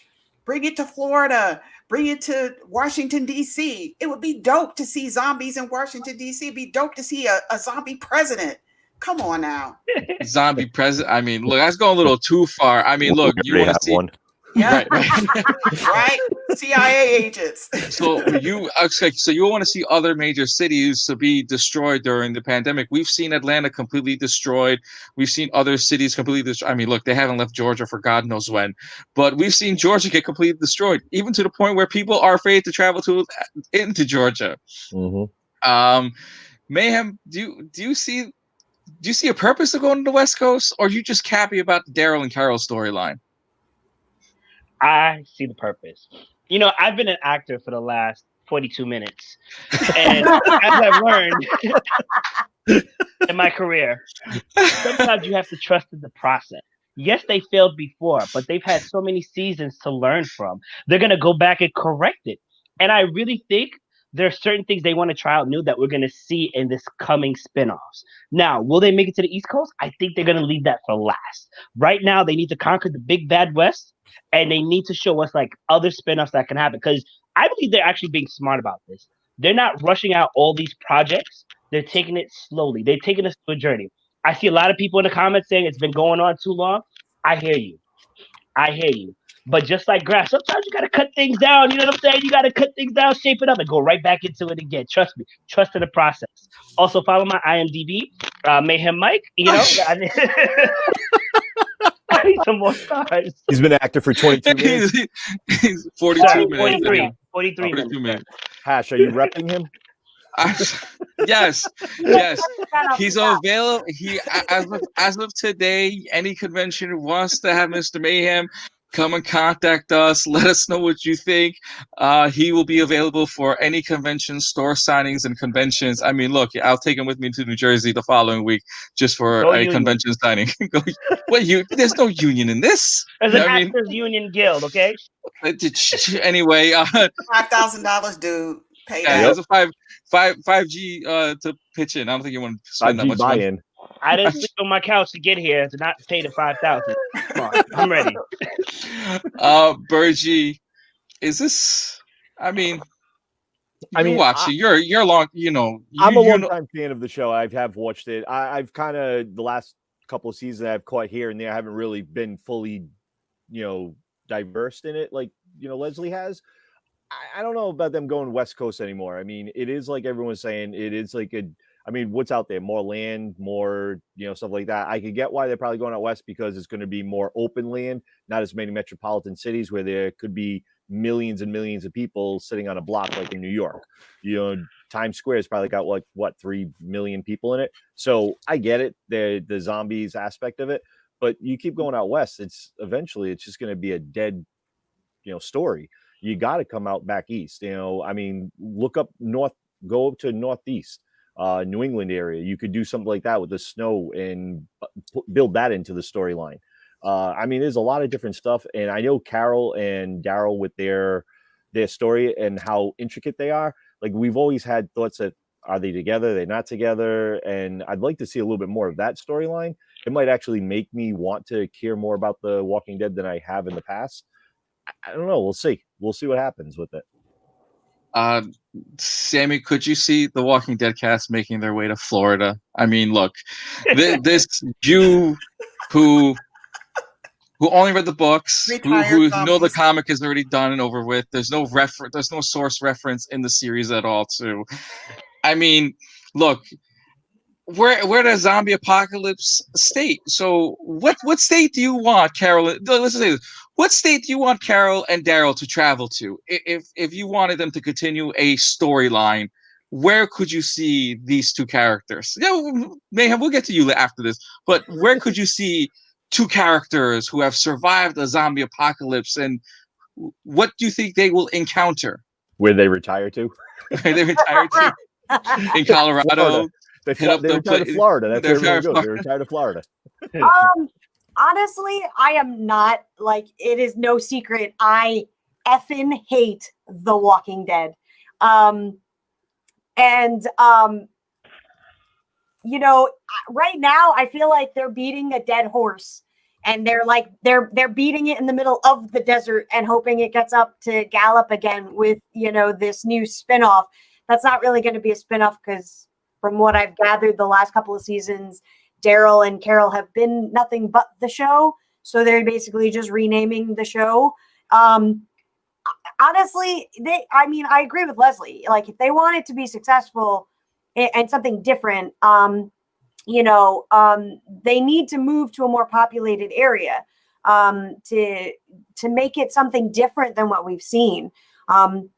Bring it to Florida. Bring it to Washington, D.C. It would be dope to see zombies in Washington, D.C. It'd be dope to see a zombie president. Come on now. Zombie president. I mean, look, that's going a little too far. I mean, look, you want to see one. Yeah. Right. CIA agents. So you want to see other major cities to be destroyed during the pandemic. We've seen Atlanta completely destroyed. We've seen other cities completely destroyed. I mean, look, they haven't left Georgia for God knows when, but we've seen Georgia get completely destroyed, even to the point where people are afraid to travel into Georgia. Mayhem, do you see a purpose of going to the West Coast, or are you just happy about the Daryl and Carol storyline? I see the purpose. You know, I've been an actor for the last 42 minutes. And as I've learned in my career, sometimes you have to trust in the process. Yes, they failed before, but they've had so many seasons to learn from. They're going to go back and correct it. And I really think there are certain things they want to try out new that we're going to see in this coming spinoffs. Now, will they make it to the East Coast? I think they're going to leave that for last. Right now, they need to conquer the big bad West. And they need to show us like other spinoffs that can happen, because I believe they're actually being smart about this. They're not rushing out all these projects. They're taking it slowly. They're taking us to a journey. I see a lot of people in the comments saying it's been going on too long. I hear you. But just like grass, sometimes you got to cut things down. You know what I'm saying? You got to cut things down, shape it up, and go right back into it again. Trust me. Trust in the process. Also, follow my IMDb, Mayhem Mike. You know, I need some more stars. He's been an actor for 22 minutes. He's 42 minutes. 43 minutes. Hash, are you repping him? Yes. He's available. As of today, any convention who wants to have Mr. Mayhem, come and contact us. Let us know what you think. He will be available for any convention, store signings, and conventions. I mean, look, I'll take him with me to New Jersey the following week just for a convention signing. There's no union in this. There's an actors union guild, okay? Anyway, $5,000, dude. Pay that. There's a 5G to pitch in. I don't think you want to spend that much money. I didn't sleep on my couch to get here to not pay the $5,000. Come on, I'm ready. Bergy, is this? I mean, watch it. You're long. You know, I'm a long-time fan of the show. I have watched it. I've kind of the last couple of seasons I've caught here and there. I haven't really been fully, diverse in it like Leslie has. I don't know about them going West Coast anymore. I mean, it is like everyone's saying, it is like I mean, what's out there? More land, more, stuff like that. I could get why they're probably going out west because it's going to be more open land, not as many metropolitan cities where there could be millions and millions of people sitting on a block like in New York. Times Square has probably got what 3 million people in it. So I get it, the zombies aspect of it, but you keep going out west, it's just going to be a dead, story. You got to come out back east. I mean, look up north, go up to northeast, New England area. You could do something like that with the snow and build that into the storyline. I mean, there's a lot of different stuff, and I know Carol and Daryl with their story and how intricate they are. Like, we've always had thoughts that, are they together? They're not together. And I'd like to see a little bit more of that storyline. It might actually make me want to care more about The Walking Dead than I have in the past. I don't know. We'll see. We'll see what happens with it. Sammy, could you see the Walking Dead cast making their way to Florida? I mean, look, this you who only read the books, who know the comic is already done and over with. There's no source reference in the series at all. Too. I mean, look, we're a zombie apocalypse state. So what state do you want, Carol? Let's say this. What state do you want Carol and Daryl to travel to? If you wanted them to continue a storyline, where could you see these two characters? Mayhem, we'll get to you after this, but where could you see two characters who have survived a zombie apocalypse, and what do you think they will encounter? Where they retire to? Where they retire to? In Colorado. They retired to Florida. That's where they go. They retired to Florida. Honestly, I am not, it is no secret. I effing hate The Walking Dead. Right now I feel like they're beating a dead horse, and they're beating it in the middle of the desert and hoping it gets up to gallop again with, this new spinoff. That's not really going to be a spinoff because, from what I've gathered, the last couple of seasons, Daryl and Carol have been nothing but the show. So they're basically just renaming the show. Honestly, I agree with Leslie. If they want it to be successful and something different, they need to move to a more populated area to make it something different than what we've seen.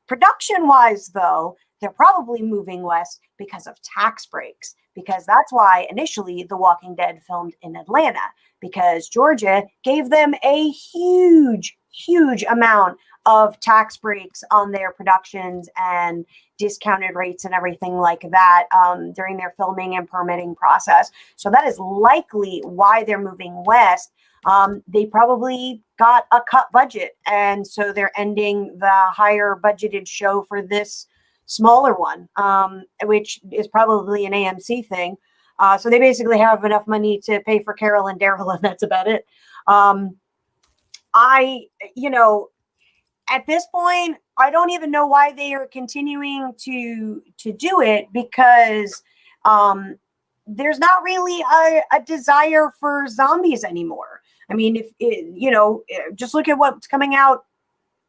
Production-wise, though, they're probably moving west because of tax breaks, because that's why initially The Walking Dead filmed in Atlanta, because Georgia gave them a huge, huge amount of tax breaks on their productions and discounted rates and everything like that during their filming and permitting process. So that is likely why they're moving west. They probably got a cut budget, and so they're ending the higher budgeted show for this smaller one, which is probably an AMC thing. So they basically have enough money to pay for Carol and Daryl, and that's about it. At this point, I don't even know why they are continuing to do it, because there's not really a desire for zombies anymore. I mean, just look at what's coming out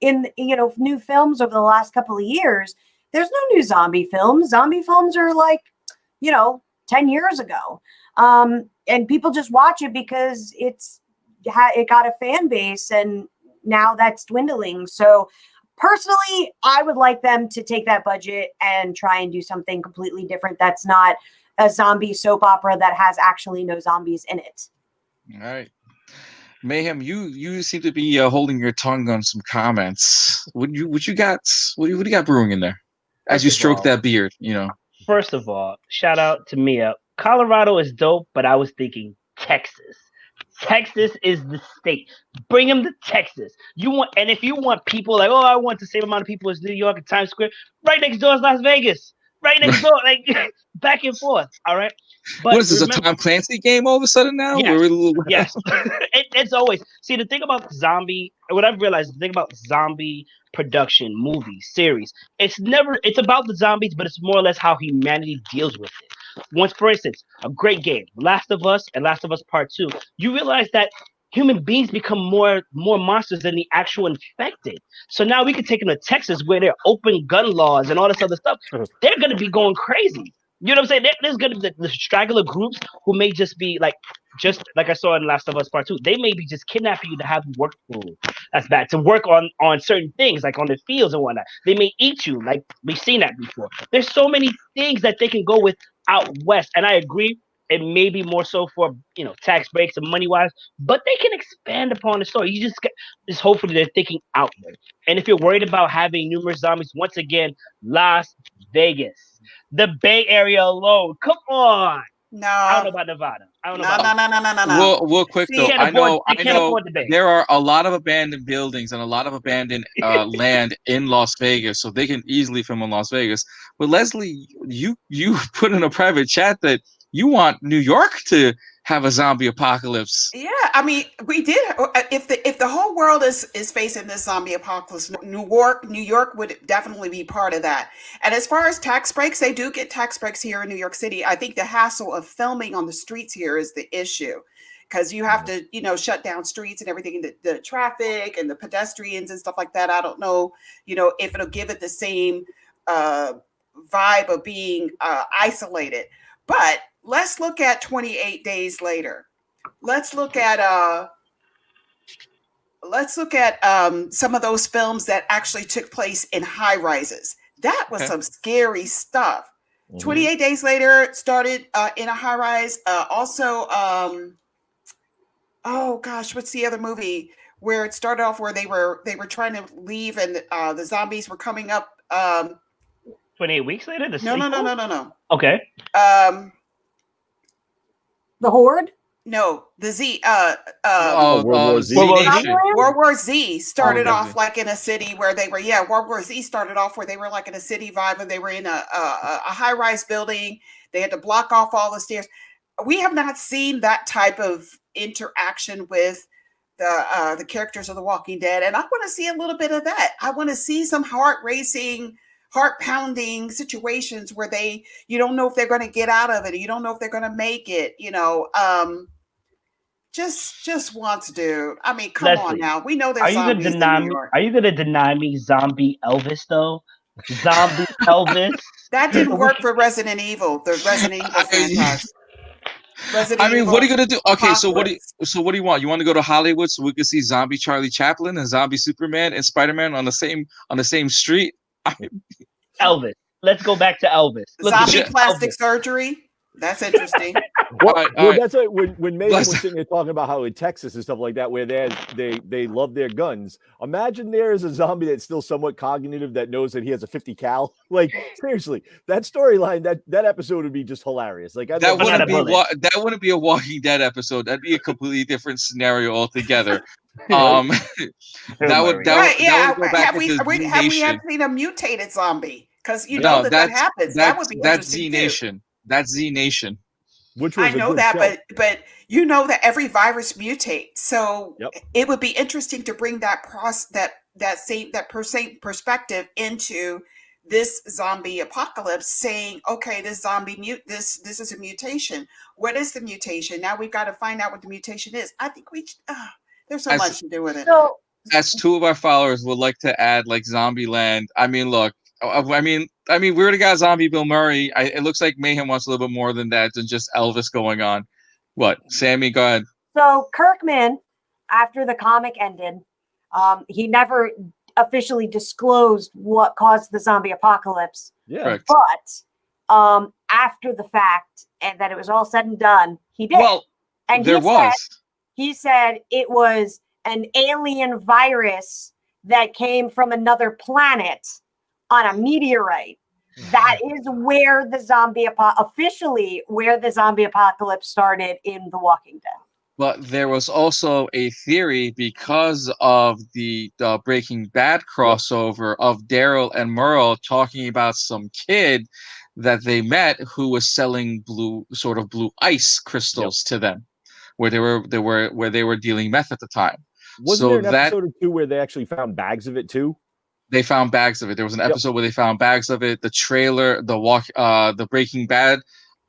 in, new films over the last couple of years. There's no new zombie films. Zombie films are 10 years ago. And people just watch it because it got a fan base, and now that's dwindling. So personally, I would like them to take that budget and try and do something completely different. That's not a zombie soap opera that has actually no zombies in it. All right. Mayhem, you seem to be holding your tongue on some comments. What you got brewing in there as you stroke that beard? First of all, shout out to Mia. Colorado is dope, but I was thinking Texas. Texas is the state. Bring them to Texas. And if you want people I want the same amount of people as New York and Times Square, right next door is Las Vegas. Right next door, back and forth. All right. But what is this, a Tom Clancy game all of a sudden now? Yes. It's always. See, the thing about what I've realized, the thing about zombie production, movies, series, it's about the zombies, but it's more or less how humanity deals with it. Once, for instance, a great game, Last of Us and Last of Us Part 2, you realize that human beings become more monsters than the actual infected. So now we can take them to Texas, where there are open gun laws and all this other stuff. They're going to be going crazy. You know what I'm saying? There's gonna be the straggler groups who may just be like, just like I saw in Last of Us Part Two. They may be just kidnapping you to have you work. That's bad. To work on certain things like on the fields and whatnot. They may eat you. Like we've seen that before. There's so many things that they can go with out west, and I agree. It may be more so for tax breaks and money wise, but they can expand upon the story. You just hopefully they're thinking outward. And if you're worried about having numerous zombies, once again, Las Vegas, the Bay Area alone. Come on. No. I don't know about Nevada. I don't know No, about no, no, no, no, no. Real quick See, though, can't I afford- know, they I can't know afford the Bay. there are a lot of abandoned buildings and a lot of abandoned land in Las Vegas, so they can easily film in Las Vegas. But Leslie, you put in a private chat that you want New York to have a zombie apocalypse. Yeah, I mean, we did. If the whole world is facing this zombie apocalypse, New York would definitely be part of that. And as far as tax breaks, they do get tax breaks here in New York City. I think the hassle of filming on the streets here is the issue, because you have to, shut down streets and everything, the traffic and the pedestrians and stuff like that. I don't know, if it'll give it the same vibe of being isolated, but. Let's look at 28 days later. Let's look at some of those films that actually took place in high rises. That was some scary stuff. 28 days later, started in a high rise. Also, oh gosh, what's the other movie where it started off where they were trying to leave and the zombies were coming up? 28 weeks later. No. Okay. The Horde? No, the Z. World War Z. Nation. World War Z started off like in a city where they were. Yeah, World War Z started off where they were like in a city vibe, and they were in a high-rise building. They had to block off all the stairs. We have not seen that type of interaction with the characters of The Walking Dead, and I want to see a little bit of that. I want to see some heart-racing, heart-pounding situations where you don't know if they're going to get out of it. You don't know if they're going to make it. Just once, dude. I mean, come on now. We know there's zombies in New York. Are you going to deny me Zombie Elvis though? Zombie Elvis. That didn't work for Resident Evil. The Resident Evil franchise. What are you gonna do? Okay, so what do you want? You want to go to Hollywood so we can see zombie Charlie Chaplin and zombie Superman and Spider-Man on the same street? Elvis. Let's go back to Elvis. Zombie plastic surgery. That's interesting. That's like when Mayhem was sitting there talking about how in Texas and stuff like that, where they love their guns. Imagine there is a zombie that's still somewhat cognitive that knows that he has a 50 cal. Like seriously, that storyline, that episode would be just hilarious. Like that wouldn't be a Walking Dead episode. That'd be a completely different scenario altogether. Have we seen a mutated zombie? Because that happens. That would be interesting. That's Z Nation. Which was I know that, but you know that every virus mutates. So it would be interesting to bring that same perspective into this zombie apocalypse, saying, okay, this zombie this is a mutation. What is the mutation? Now we've got to find out what the mutation is. I think there's so much to do with it. So, as two of our followers would like to add, like Zombieland. I mean, look. I mean, we already got Zombie Bill Murray. It looks like Mayhem wants a little bit more than that, than just Elvis going on. What, Sammy? Go ahead. So Kirkman, after the comic ended, he never officially disclosed what caused the zombie apocalypse. Yeah. Correct. But after the fact, and that it was all said and done, he did. Well, and he said it was an alien virus that came from another planet on a meteorite. That is where the zombie apocalypse started in The Walking Dead. But there was also a theory because of the Breaking Bad crossover of Daryl and Merle talking about some kid that they met who was selling blue ice crystals to them, where they were dealing meth at the time. Wasn't there an episode or two where they actually found bags of it too? They found bags of it. There was an episode where they found bags of it. The trailer, the Breaking Bad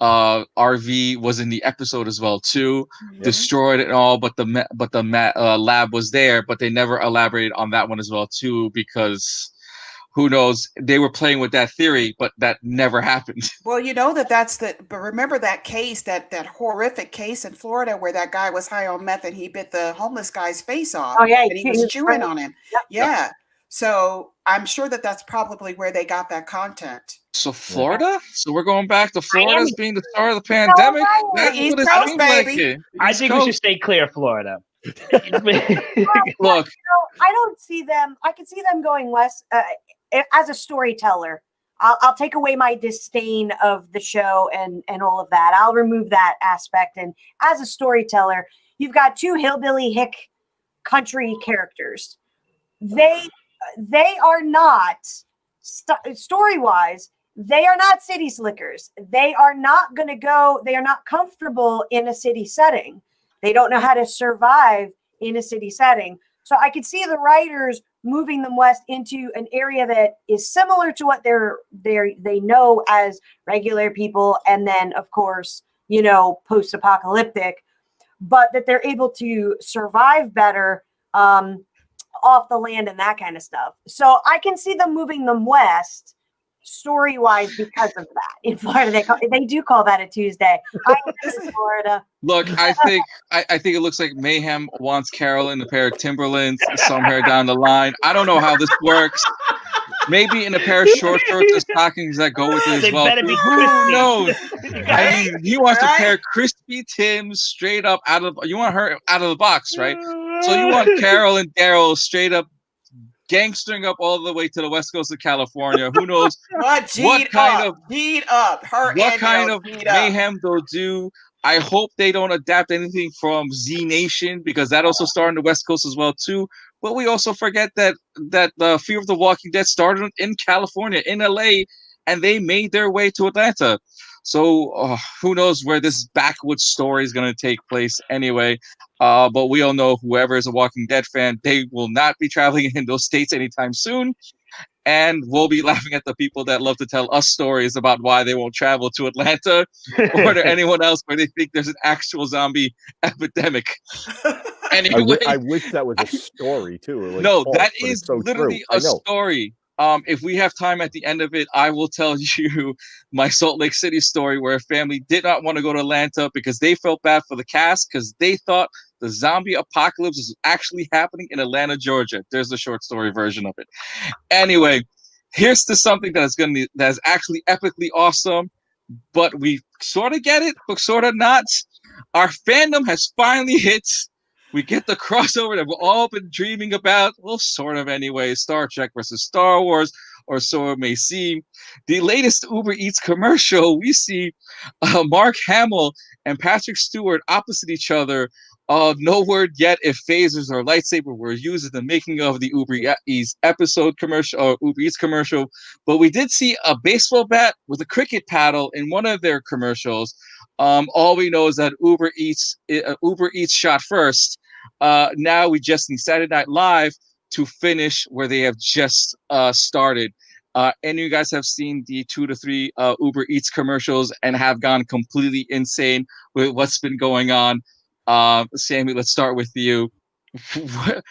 RV was in the episode as well too. Destroyed it all, but the lab was there. But they never elaborated on that one as well too, because who knows? They were playing with that theory, but that never happened. Well, but remember that case, that horrific case in Florida where that guy was high on meth and he bit the homeless guy's face off. Oh, yeah, And he was chewing on him. Yep. Yeah. So I'm sure that that's probably where they got that content. So Florida? So we're going back to Florida as Miami. being the start of the pandemic? Miami. That's East what it Coast, seems like baby. here. I East think we should Coast. stay clear of Florida. Look, I don't see them. I can see them going west as a storyteller. I'll take away my disdain of the show and all of that. I'll remove that aspect. And as a storyteller, you've got two hillbilly hick country characters. They are not story-wise. They are not city slickers. They are not going to go. They are not comfortable in a city setting. They don't know how to survive in a city setting. So I could see the writers moving them west into an area that is similar to what they know as regular people, and then of course, post-apocalyptic, but that they're able to survive better off the land and that kind of stuff. So I can see them moving them west story-wise because of that. In Florida, they do call that a Tuesday. I live in Florida. look, I think it looks like Mayhem wants Carol in a pair of Timberlands somewhere down the line. I don't know how this works. Maybe in a pair of short shorts and stockings that go with it They as well. better be Who crispy. knows? I mean, he wants a Right? pair of crispy Tims straight up you want her out of the box, right? So you want Carol and Daryl straight up gangstering up all the way to the west coast of California. Who knows what kind of mayhem they'll do. I hope they don't adapt anything from Z Nation, because that also started on the West Coast as well too. But we also forget that the Fear of the Walking Dead started in California, in LA, and they made their way to Atlanta. So who knows where this backwoods story is going to take place anyway. But we all know whoever is a Walking Dead fan, they will not be traveling in those states anytime soon. And we'll be laughing at the people that love to tell us stories about why they won't travel to Atlanta or to anyone else where they think there's an actual zombie epidemic. Anyway, I wish that was a story too. Like no, false, that but is it's so literally true. a story. If we have time at the end of it, I will tell you my Salt Lake City story where a family did not want to go to Atlanta because they felt bad for the cast because they thought the zombie apocalypse is actually happening in Atlanta, Georgia. There's the short story version of it. Anyway, here's to something that is actually epically awesome, but we sort of get it, but sort of not. Our fandom has finally hit. We get the crossover that we've all been dreaming about. Well, sort of anyway. Star Trek versus Star Wars, or so it may seem. The latest Uber Eats commercial, we see Mark Hamill and Patrick Stewart opposite each other. No word yet if phasers or lightsaber were used in the making of the Uber Eats episode commercial or Uber Eats commercial, but we did see a baseball bat with a cricket paddle in one of their commercials. All we know is that Uber Eats shot first. Now we just need Saturday Night Live to finish where they have just started. And you guys have seen the 2 to 3 Uber Eats commercials and have gone completely insane with what's been going on. Sammy, let's start with you. They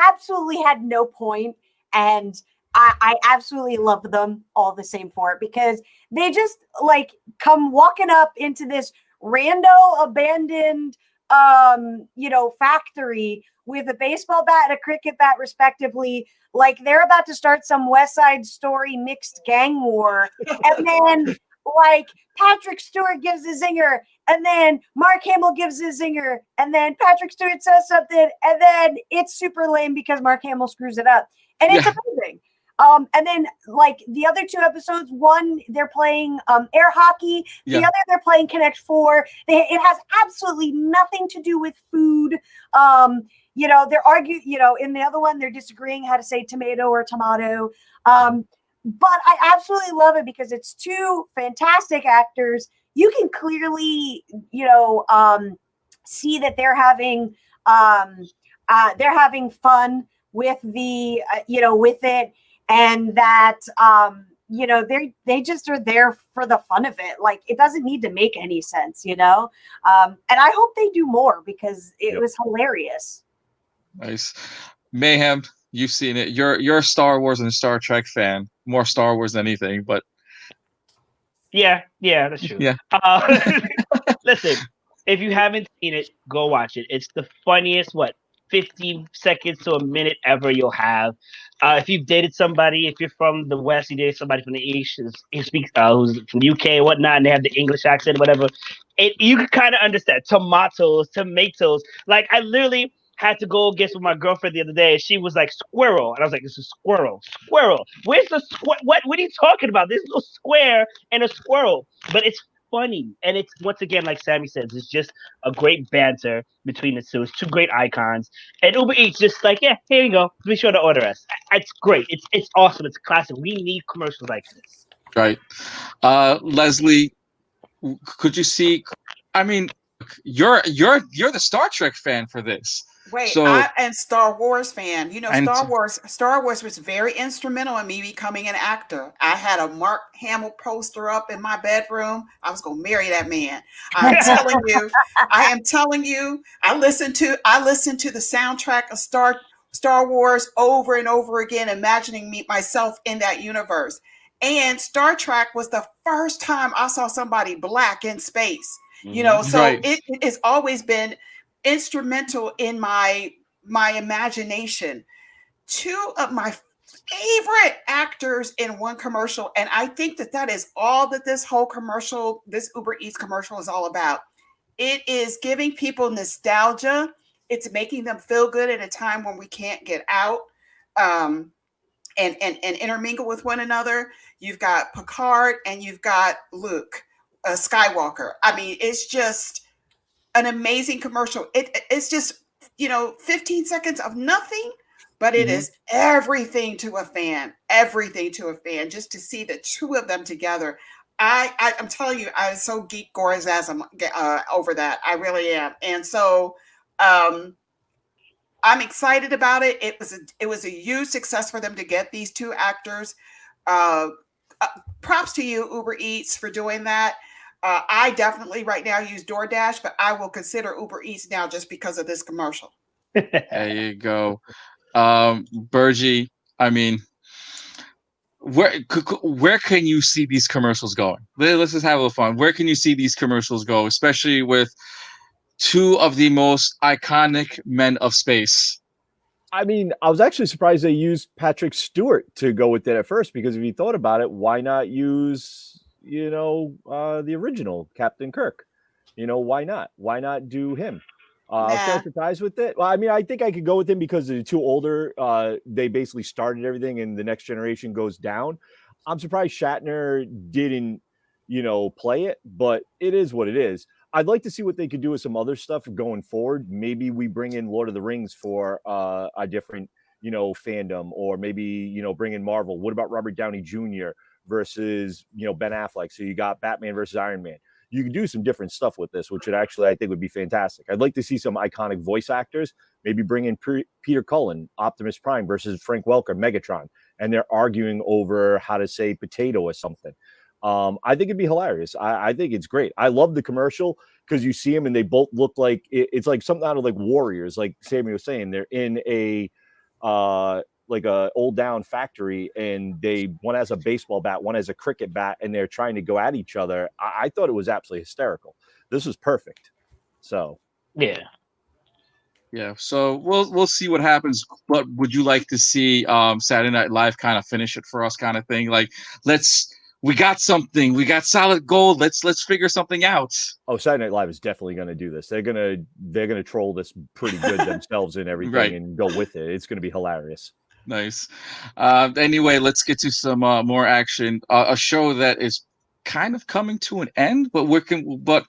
absolutely had no point, and I absolutely love them all the same for it, because they just come walking up into this rando abandoned factory with a baseball bat and a cricket bat respectively, like they're about to start some West Side Story mixed gang war. And then Patrick Stewart gives a zinger, and then Mark Hamill gives a zinger, and then Patrick Stewart says something, and then it's super lame because Mark Hamill screws it up, and it's amazing. And then the other 2 episodes, one they're playing air hockey, the other they're playing Connect 4. It has absolutely nothing to do with food. They're arguing, in the other one they're disagreeing how to say tomato or tomato. But I absolutely love it because it's 2 fantastic actors. You can clearly, see that they're having fun with the, with it, and that, they just are there for the fun of it. Like, it doesn't need to make any sense, and I hope they do more because it was hilarious. Nice. Mayhem, You've seen it. You're a Star Wars and Star Trek fan. More Star Wars than anything, but Yeah, that's true. yeah. Listen, if you haven't seen it, go watch it. It's the funniest, 15 seconds to a minute ever you'll have. If you've dated somebody, if you're from the West, you dated somebody from the East who speaks, who's from the UK and whatnot, and they have the English accent, whatever, you can kind of understand. Tomatoes. Like, I literally had to go against with my girlfriend the other day, and she was like, squirrel. And I was like, this is squirrel. Where's the what are you talking about? There's no square and a squirrel. But it's funny. And it's, once again, like Sammy says, it's just a great banter between the two. It's two great icons. And Uber Eats just like, yeah, here you go. Be sure to order us. It's great. It's awesome. It's classic. We need commercials like this. Right. Leslie, could you see? I mean, you're the Star Trek fan for this. Wait, So I am Star Wars fan. You know, And- Star Wars was very instrumental in me becoming an actor. I had a Mark Hamill poster up in my bedroom. I was gonna marry that man. I'm telling you, I listened to the soundtrack of Star Wars over and over again, imagining myself in that universe. And Star Trek was the first time I saw somebody black in space. You know, so Right. it has always been instrumental in my imagination. Two of my favorite actors in one commercial, and I think that is all that this Uber Eats commercial is all about. It is giving people nostalgia. It's making them feel good at a time when we can't get out and intermingle with one another. You've got Picard and you've got Luke Skywalker. I mean, it's just an amazing commercial. It's just, 15 seconds of nothing, but it is everything to a fan. Just to see the two of them together. I'm telling you, I was so geek gorgasm over that. I really am. And so I'm excited about it. It was a huge success for them to get these two actors. Props to you, Uber Eats, for doing that. I definitely right now use DoorDash, but I will consider Uber Eats now just because of this commercial. There you go. Bergy, I mean, where can you see these commercials going? Let's just have a little fun. Where can you see these commercials go, especially with two of the most iconic men of space? I mean, I was actually surprised they used Patrick Stewart to go with it at first, because if you thought about it, why not use, the original Captain Kirk? Why not? Why not do him? I was kind of surprised with it. Well, I mean, I think I could go with him because the two older, they basically started everything and the next generation goes down. I'm surprised Shatner didn't, play it, but it is what it is. I'd like to see what they could do with some other stuff going forward. Maybe we bring in Lord of the Rings for a different, fandom, or maybe, bring in Marvel. What about Robert Downey Jr. versus, Ben Affleck? So you got Batman versus Iron Man. You can do some different stuff with this, which would actually, I think, would be fantastic. I'd like to see some iconic voice actors. Maybe bring in Peter Cullen, Optimus Prime, versus Frank Welker, Megatron, and they're arguing over how to say potato or something. I think it'd be hilarious. I think it's great. I love the commercial because you see them and they both look like it's like something out of like Warriors, like Sammy was saying. They're in a like a old down factory, and one has a baseball bat, one has a cricket bat, and they're trying to go at each other. I thought it was absolutely hysterical. This was perfect. So yeah. So we'll see what happens. But would you like to see Saturday Night Live kind of finish it for us, kind of thing? Like, we got something. We got solid gold. Let's figure something out. Oh, Saturday Night Live is definitely going to do this. They're gonna troll this pretty good themselves and everything, Right. and go with it. It's going to be hilarious. Nice. Anyway, let's get to some more action. A show that is kind of coming to an end, but we'd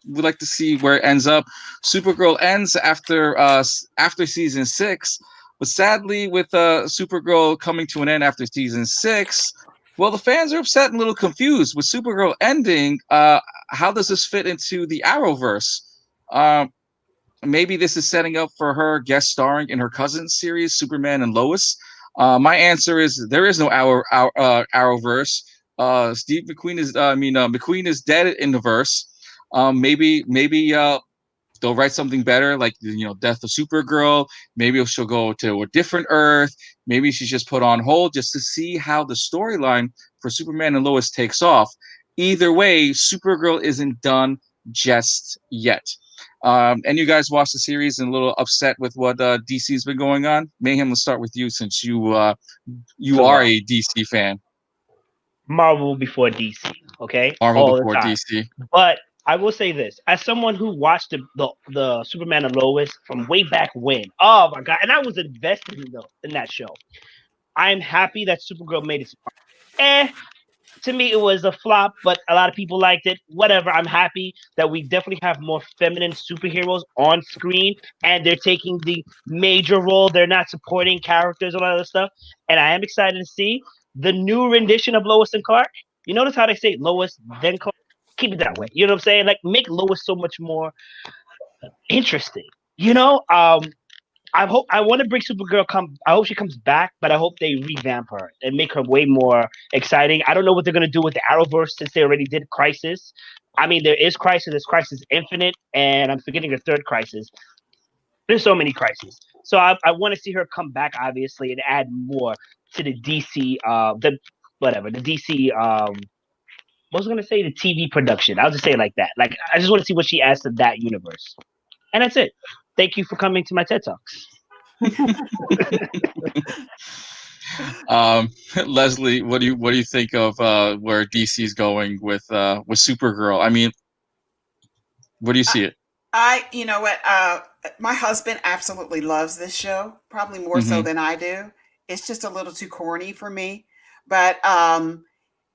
like to see where it ends up. Supergirl ends after season 6, but sadly, with Supergirl coming to an end after season 6, well, the fans are upset and a little confused with Supergirl ending. How does this fit into the Arrowverse? Maybe this is setting up for her guest starring in her cousin series, Superman and Lois. My answer is there is no Arrowverse. Steve McQueen is McQueen is dead in the verse. Maybe they'll write something better, like Death of Supergirl. Maybe she'll go to a different Earth. Maybe she's just put on hold just to see how the storyline for Superman and Lois takes off. Either way, Supergirl isn't done just yet. And you guys watched the series and a little upset with what DC's been going on. Mayhem, let's start with you since you are a DC fan. Marvel before DC, okay? Marvel all before the time. DC. But I will say this, as someone who watched the Superman and Lois from way back when, oh my god, and I was invested in that show. I'm happy that Supergirl made it. To me, it was a flop, but a lot of people liked it. Whatever. I'm happy that we definitely have more feminine superheroes on screen, and they're taking the major role. They're not supporting characters and all that other stuff. And I am excited to see the new rendition of Lois and Clark. You notice how they say Lois then Clark? Keep it that way. You know what I'm saying? Like, make Lois so much more interesting. I want to bring Supergirl I hope she comes back, but I hope they revamp her and make her way more exciting. I don't know what they're gonna do with the Arrowverse since they already did Crisis. I mean, there is Crisis, there's Crisis Infinite, and I'm forgetting a third Crisis. There's so many crises. So I want to see her come back, obviously, and add more to the DC the DC what was I gonna say? The TV production. I'll just say it like that. Like, I just want to see what she adds to that universe. And that's it. Thank you for coming to my TED Talks. Leslie, what do you think of where DC's going with Supergirl? I mean, where do you see it? You know what? My husband absolutely loves this show, probably more so than I do. It's just a little too corny for me, but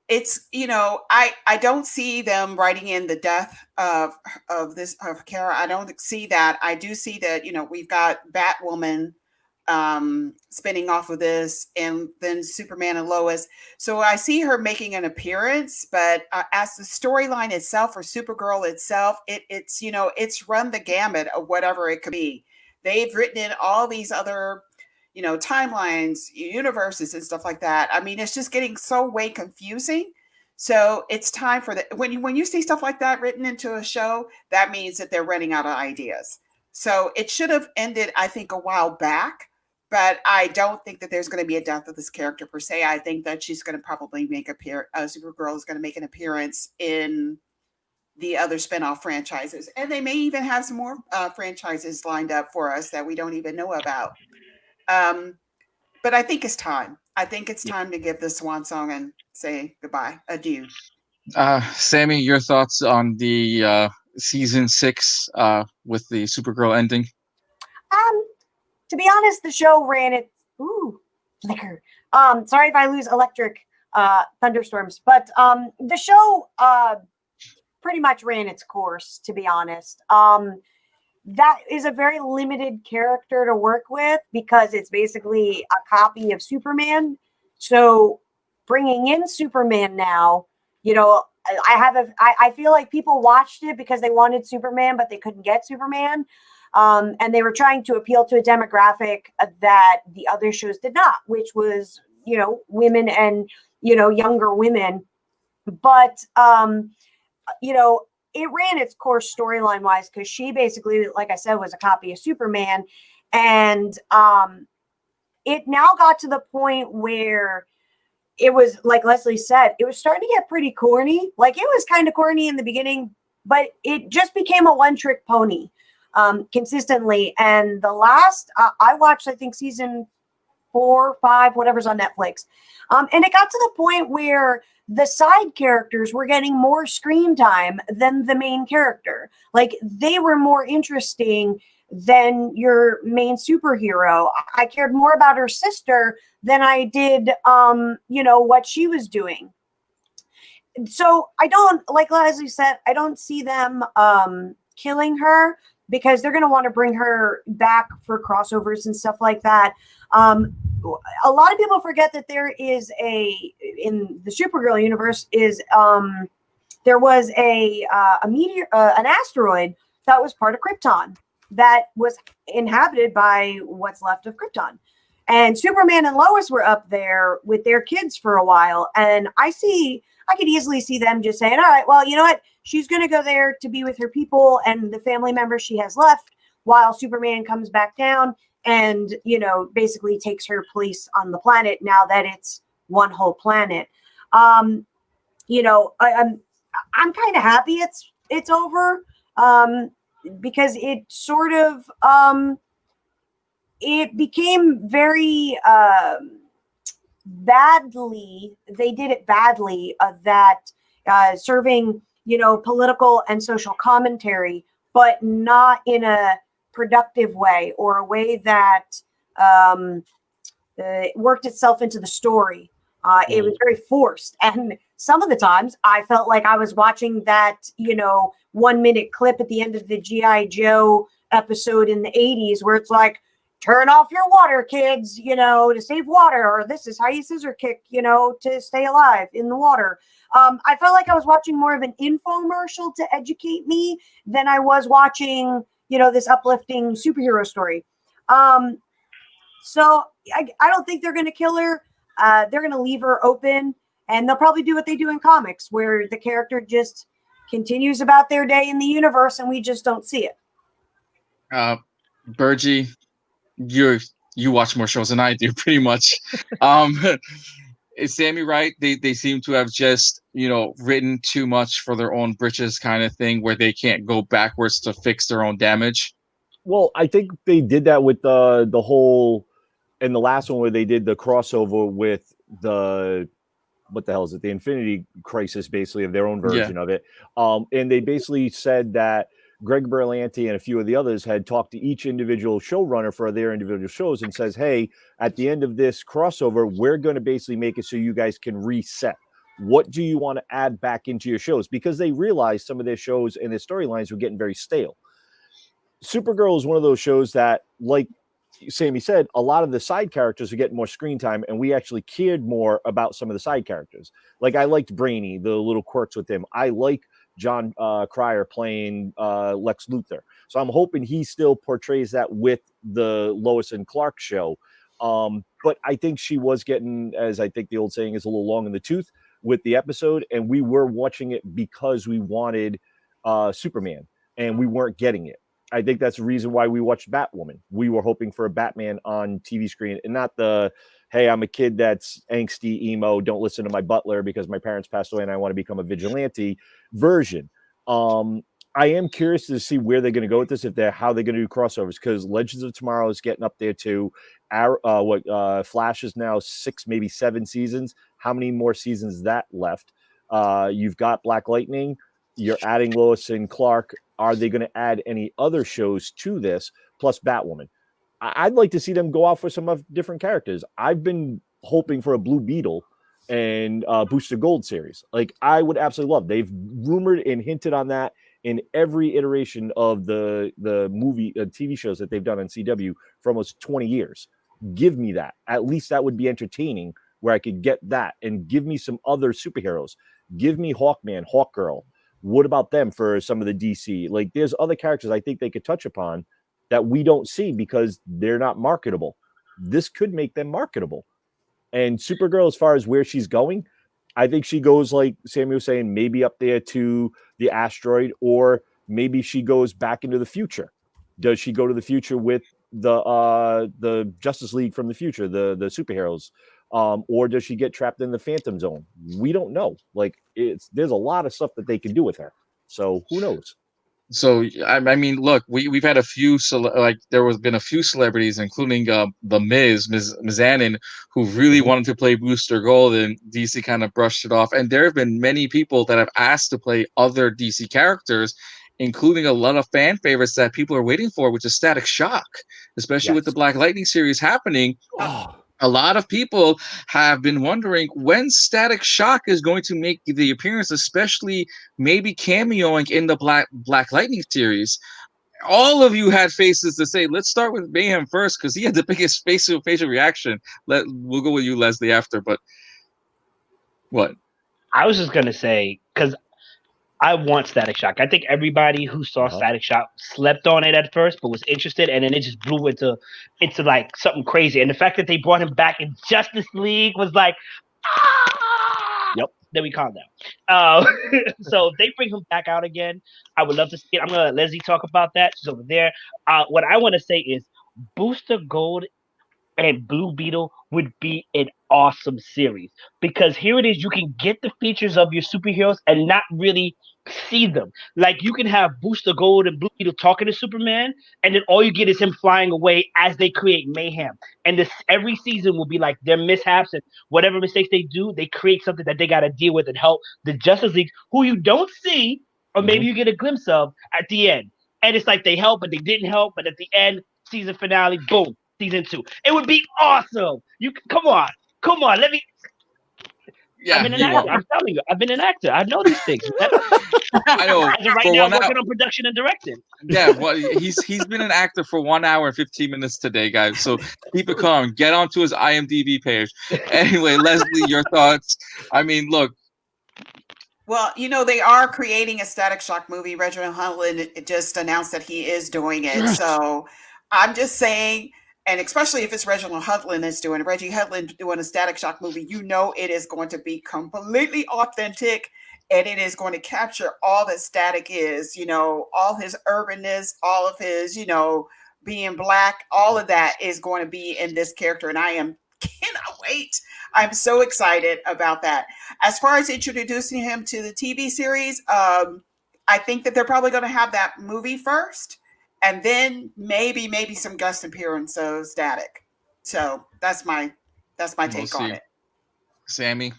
it's I don't see them writing in the death of Kara. I don't see that. I do see that we've got Batwoman spinning off of this, and then Superman and Lois. So I see her making an appearance, but as the storyline itself or Supergirl itself, it's run the gamut of whatever it could be. They've written in all these other timelines, universes, and stuff like that. I mean, it's just getting so way confusing. So it's time for when you see stuff like that written into a show, that means that they're running out of ideas. So it should have ended, I think, a while back, but I don't think that there's going to be a death of this character per se. I think that she's going to probably Supergirl is going to make an appearance in the other spinoff franchises. And they may even have some more franchises lined up for us that we don't even know about. But I think it's time. I think it's time to give the swan song and say goodbye, adieu. Sammy, your thoughts on the season 6 with the Supergirl ending? To be honest, the show ran its flicker. Sorry if I lose electric thunderstorms, but the show pretty much ran its course, to be honest. That is a very limited character to work with because it's basically a copy of Superman. So bringing in Superman now, I feel like people watched it because they wanted Superman, but they couldn't get Superman. And they were trying to appeal to a demographic that the other shows did not, which was, women and, younger women. But, it ran its course storyline wise because she basically, like I said, was a copy of Superman. And it now got to the point where it was, like Leslie said, it was starting to get pretty corny. Like, it was kind of corny in the beginning, but it just became a one-trick pony consistently. And the last, I watched, I think, season 4, 5, whatever's on Netflix. And it got to the point where the side characters were getting more screen time than the main character. Like, they were more interesting than your main superhero. I cared more about her sister than I did, what she was doing. So I don't, like Leslie said, I don't see them killing her because they're going to want to bring her back for crossovers and stuff like that. A lot of people forget that there is in the Supergirl universe there was a meteor, an asteroid that was part of Krypton that was inhabited by what's left of Krypton. And Superman and Lois were up there with their kids for a while. And I see I could easily see them just saying, all right, well, you know what? She's going to go there to be with her people and the family members she has left while Superman comes back down and, basically takes her place on the planet now that it's one whole planet. I'm kind of happy it's over, because it sort of it became very badly. They did it badly that serving political and social commentary, but not in a productive way or a way that worked itself into the story. It was very forced. And some of the times I felt like I was watching that, 1 minute clip at the end of the G.I. Joe episode in the 80s where it's like, turn off your water, kids, to save water, or this is how you scissor kick, to stay alive in the water. I felt like I was watching more of an infomercial to educate me than I was watching, this uplifting superhero story. So I don't think they're going to kill her. They're going to leave her open, and they'll probably do what they do in comics, where the character just continues about their day in the universe, and we just don't see it. Bergy, you watch more shows than I do, pretty much. Is Sammy right? They seem to have just written too much for their own britches, kind of thing, where they can't go backwards to fix their own damage. Well, I think they did that with the whole, in the last one where they did the crossover with the, what the hell is it? The Infinity Crisis, basically, of their own version of it. And they basically said that Greg Berlanti and a few of the others had talked to each individual showrunner for their individual shows and says, hey, at the end of this crossover, we're going to basically make it so you guys can reset. What do you want to add back into your shows? Because they realized some of their shows and their storylines were getting very stale. Supergirl is one of those shows that, like Sammy said, a lot of the side characters are getting more screen time, and we actually cared more about some of the side characters. Like, I liked Brainy, the little quirks with him. I like John Cryer playing Lex Luthor. So I'm hoping he still portrays that with the Lois and Clark show. But I think she was getting, as I think the old saying is, a little long in the tooth with the episode, and we were watching it because we wanted Superman, and we weren't getting it. I think that's the reason why we watched Batwoman. We were hoping for a Batman on TV screen, and not the, hey, I'm a kid that's angsty, emo, don't listen to my butler because my parents passed away and I want to become a vigilante version. I am curious to see where they're going to go with this, how they're going to do crossovers, because Legends of Tomorrow is getting up there too. Flash is now 6, maybe 7 seasons. How many more seasons is that left? You've got Black Lightning. You're adding Lois and Clark. Are they going to add any other shows to this, plus Batwoman? I'd like to see them go off with some of different characters. I've been hoping for a Blue Beetle and Booster Gold series. Like, I would absolutely love. They've rumored and hinted on that in every iteration of the movie TV shows that they've done on CW for almost 20 years. Give me that. At least that would be entertaining, where I could get that, and give me some other superheroes. Give me Hawkman, Hawkgirl. What about them for some of the DC? Like, there's other characters I think they could touch upon that we don't see because they're not marketable. This could make them marketable. And Supergirl, as far as where she's going, I think she goes, like Sammy was saying, maybe up there to the asteroid, or maybe she goes back into the future. Does she go to the future with the Justice League from the future, the superheroes? Or does she get trapped in the Phantom Zone? We don't know. Like, there's a lot of stuff that they can do with her. So who knows? So I mean, look, we've had a few been a few celebrities, including the Ms. Annan, who really wanted to play Booster Gold, and DC kind of brushed it off. And there have been many people that have asked to play other DC characters, including a lot of fan favorites that people are waiting for, which is Static Shock, especially with the Black Lightning series happening. A lot of people have been wondering when Static Shock is going to make the appearance, especially maybe cameoing in the Black Lightning series. All of you had faces to say, let's start with Mayhem first, because he had the biggest facial reaction. We'll go with you, Leslie, after. But what? I was just going to say, because I want Static Shock. I think everybody who saw Static Shock slept on it at first, but was interested, and then it just blew into like something crazy. And the fact that they brought him back in Justice League was like, Yep. then we calm down. So if they bring him back out again, I would love to see it. I'm gonna let Leslie talk about that. She's over there. What I want to say is Booster Gold and Blue Beetle would be an awesome series because here it is, you can get the features of your superheroes and not really see them. Like you can have Booster Gold and Blue Beetle talking to Superman, and then all you get is him flying away as they create mayhem. And this every season will be like their mishaps and whatever mistakes they do, they create something that they got to deal with and help the Justice League, who you don't see, or maybe you get a glimpse of at the end. And it's like they help, but they didn't help. But at the end, season finale, boom, season 2. It would be awesome. You come on. Let me. Yeah, I've been an actor. I'm telling you, I've been an actor. I know these things. I know. As of right now, I'm working on production and directing. Yeah, well, he's been an actor for 1 hour and 15 minutes today, guys. So keep it calm. Get onto his IMDb page. Anyway, Leslie, your thoughts? I mean, look. Well, they are creating a Static Shock movie. Reginald Hudlin just announced that he is doing it. So I'm just saying, and especially if it's Reginald Hudlin that's doing it, Reggie Hudlin doing a Static Shock movie, it is going to be completely authentic and it is going to capture all that Static is, all his urbanness, all of his, being Black, all of that is going to be in this character. And I cannot wait. I'm so excited about that. As far as introducing him to the TV series, I think that they're probably going to have that movie first, and then maybe some guest appearance of Static. So that's my take on it. Sammy?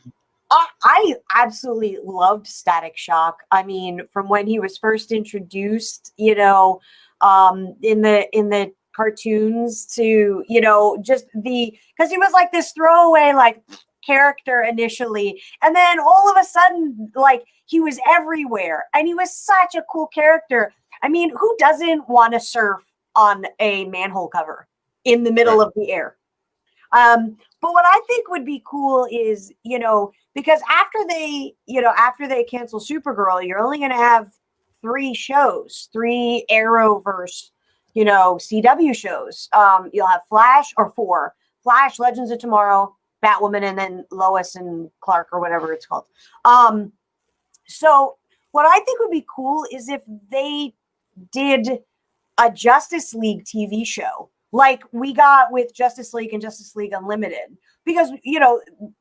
I absolutely loved Static Shock. I mean, from when he was first introduced, in the cartoons to, just because he was like this throwaway like character initially, and then all of a sudden like he was everywhere and he was such a cool character. I mean, who doesn't want to surf on a manhole cover in the middle of the air? But what I think would be cool is, because after they cancel Supergirl, you're only going to have 3 Arrowverse CW shows. You'll have Flash, or 4. Flash, Legends of Tomorrow, Batwoman, and then Lois and Clark, or whatever it's called. So what I think would be cool is if they did a Justice League TV show like we got with Justice League and Justice League Unlimited. Because,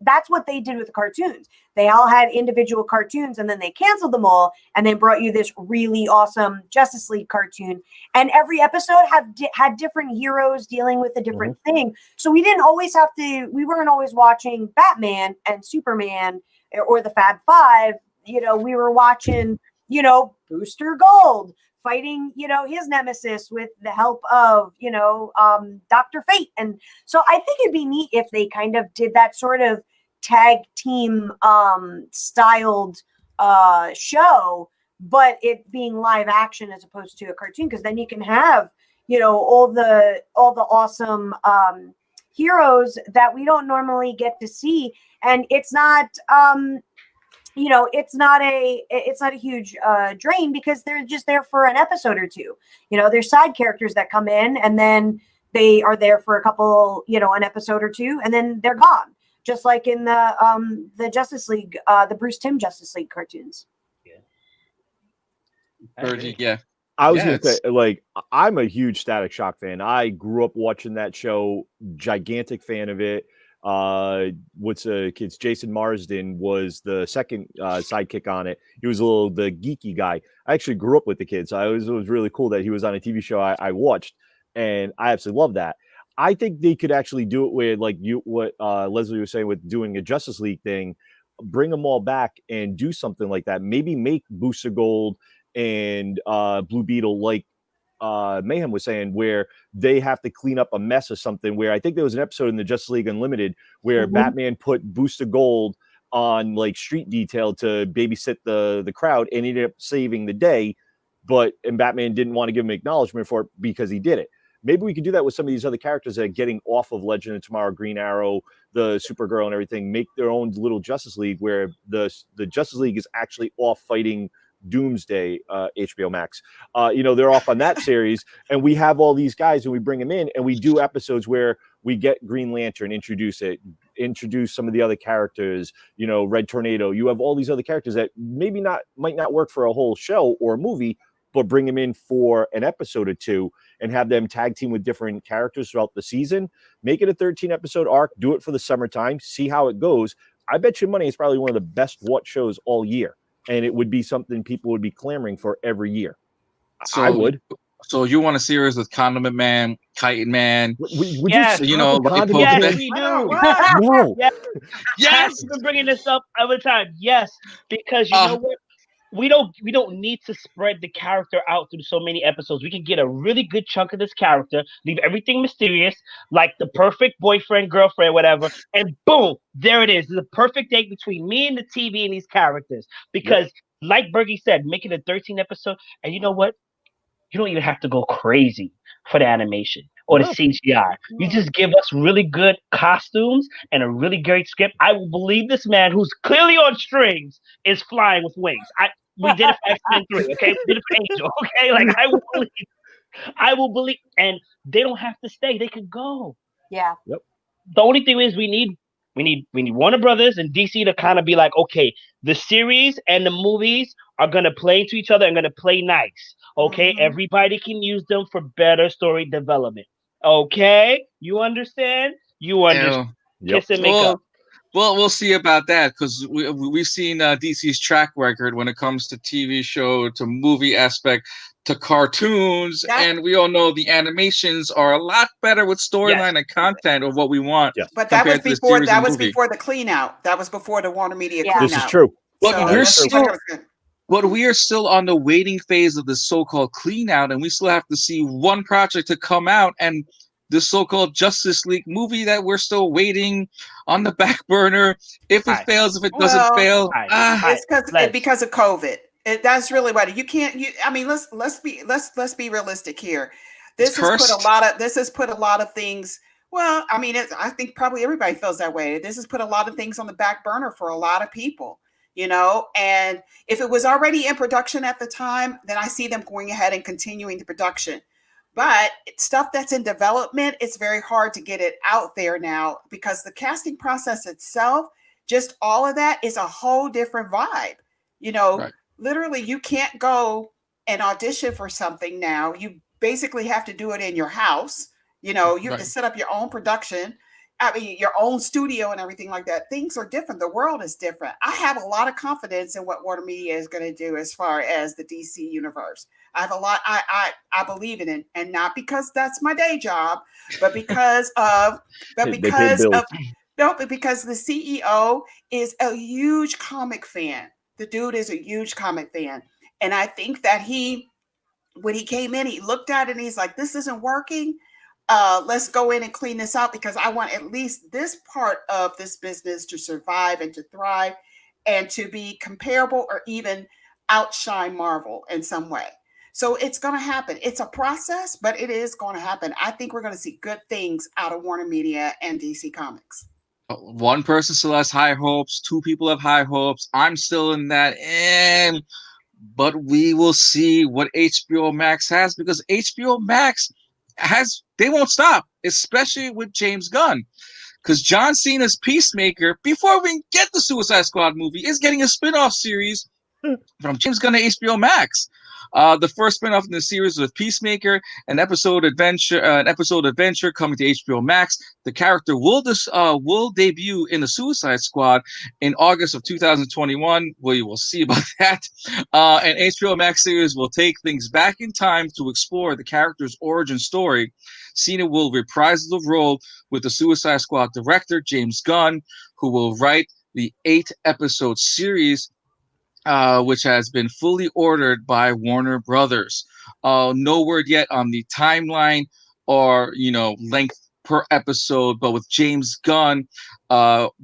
that's what they did with the cartoons. They all had individual cartoons and then they canceled them all and then brought you this really awesome Justice League cartoon. And every episode had different heroes dealing with a different thing. So we weren't always watching Batman and Superman or the Fab Five. We were watching, Booster Gold fighting, his nemesis with the help of, Dr. Fate. And so I think it'd be neat if they kind of did that sort of tag team styled show, but it being live action as opposed to a cartoon, because then you can have, all the awesome heroes that we don't normally get to see. And it's not it's not a huge drain, because they're just there for an episode or two. There's side characters that come in and then they are there for a couple, an episode or two, and then they're gone. Just like in the Justice League, the Bruce Timm Justice League cartoons. Bergy, yeah. I was going to say, like, I'm a huge Static Shock fan. I grew up watching that show, gigantic fan of it. Kids, Jason Marsden was the second sidekick on it. He was the geeky guy. I actually grew up with the kids. So it was really cool that he was on a TV show I watched, and I absolutely love that. I think they could actually do it with what Leslie was saying with doing a Justice League thing, bring them all back and do something like that. Maybe make Booster Gold and Blue Beetle like Mayhem was saying, where they have to clean up a mess or something. Where I think there was an episode in the Justice League Unlimited where Batman put Booster Gold on like street detail to babysit the crowd and ended up saving the day, and Batman didn't want to give him acknowledgement for it because he did it. Maybe we could do that with some of these other characters that are getting off of Legend of Tomorrow, Green Arrow, the Supergirl and everything, make their own little Justice League where the Justice League is actually off fighting Doomsday, HBO Max. They're off on that series, and we have all these guys and we bring them in and we do episodes where we get Green Lantern, introduce introduce some of the other characters, you know, Red Tornado. You have all these other characters that might not work for a whole show or a movie, but bring them in for an episode or two and have them tag team with different characters throughout the season. Make it a 13 episode arc, do it for the summertime, see how it goes. I bet you money it's probably one of the best watched shows all year. And it would be something people would be clamoring for every year. So, I would. So you want a series with Condiment Man, Kite Man? Would Yes. You know, stop with like Condiment Yes, Man? we Wow, do. wow. No. Yes. Yes. I've been bringing this up every time. Yes, because you know what? We don't need to spread the character out through so many episodes. We can get a really good chunk of this character, leave everything mysterious, like the perfect boyfriend, girlfriend, whatever, and boom, there it is. It's a perfect date between me and the TV and these characters. Because, like Bergy said, make it a 13 episode, and you know what? You don't even have to go crazy for the animation or the No. CGI. You just give us really good costumes and a really great script. I will believe this man who's clearly on strings is flying with wings. We did it for X-Men 3, okay? We did it for Angel, okay? Like I will believe, and they don't have to stay. They can go. Yeah. The only thing is we need Warner Brothers and DC to kind of be like, okay, the series and the movies are gonna play to each other and gonna play nice. Okay, everybody can use them for better story development. Okay, you understand? You understand? Kiss and make up. Well, we'll see about that because we've seen DC's track record when it comes to TV show, to movie aspect, to cartoons, and we all know the animations are a lot better with storyline and content of what we want. Yes. But that was compared to the before series that and was movie. before the clean out. That was before the Warner Media Yeah. clean This out. is true. But So we're that's still, good. but we are still on the waiting phase of the so-called clean out, and we still have to see one project to come out, and the so-called Justice League movie that we're still waiting on the back burner. If it fails, if it doesn't fail, it's because of COVID. That's really what you can't. I mean, let's be realistic here. This has put a lot of things. Well, I mean, I think probably everybody feels that way. This has put a lot of things on the back burner for a lot of people, you know. And if it was already in production at the time, then I see them going ahead and continuing the production. But stuff that's in development, it's very hard to get it out there now because the casting process itself, just all of that is a whole different vibe. You know, literally you can't go and audition for something now. You basically have to do it in your house. You know, you have to set up your own production. I mean, your own studio and everything like that. Things are different. The world is different. I have a lot of confidence in what Warner Media is going to do as far as the DC universe. I have a lot. I believe in it, and not because that's my day job, but because the CEO is a huge comic fan. The dude is a huge comic fan, and I think that when he came in, he looked at it and he's like, "This isn't working. Let's go in and clean this out because I want at least this part of this business to survive and to thrive and to be comparable or even outshine Marvel in some way." So it's going to happen. It's a process, but it is going to happen. I think we're going to see good things out of Warner Media and DC Comics. One person still has high hopes. Two people have high hopes. I'm still in that. But we will see what HBO Max has because HBO Max they won't stop, especially with James Gunn. Because John Cena's Peacemaker, before we get the Suicide Squad movie, is getting a spin-off series from James Gunn to HBO Max. The first spin-off in the series was Peacemaker, an episode adventure coming to HBO Max. The character will debut in the Suicide Squad in August of 2021. We will see about that. And HBO Max series will take things back in time to explore the character's origin story. Cena will reprise the role with the Suicide Squad director James Gunn, who will write the 8-episode series, which has been fully ordered by Warner Brothers. No word yet on the timeline or length per episode, but with James Gunn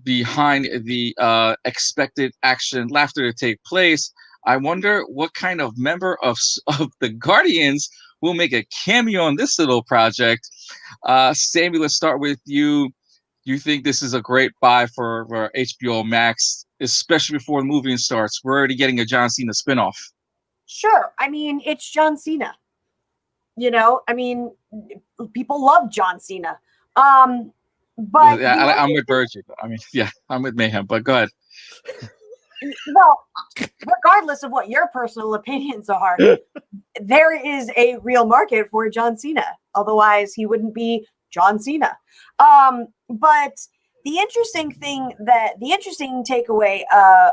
behind the expected action laughter to take place, I wonder what kind of member of the Guardians will make a cameo on this little project. Sammy, let's start with you. You think this is a great buy for HBO Max, especially before the movie starts? We're already getting a John Cena spinoff. Sure. I mean, it's John Cena. You know, I mean, people love John Cena. But Yeah, the I'm with Bergy. I mean, yeah, I'm with Mayhem. But go ahead. well, regardless of what your personal opinions are, there is a real market for John Cena. Otherwise, he wouldn't be John Cena. But the interesting takeaway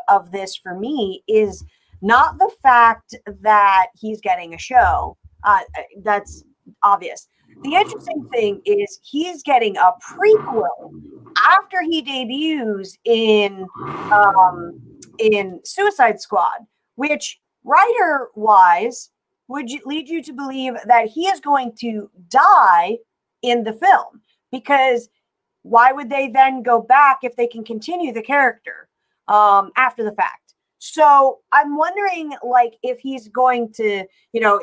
of this for me is not the fact that he's getting a show. That's obvious. The interesting thing is he's getting a prequel after he debuts in Suicide Squad, which writer wise would lead you to believe that he is going to die in the film, because why would they then go back if they can continue the character after the fact? So I'm wondering, like, if he's going to,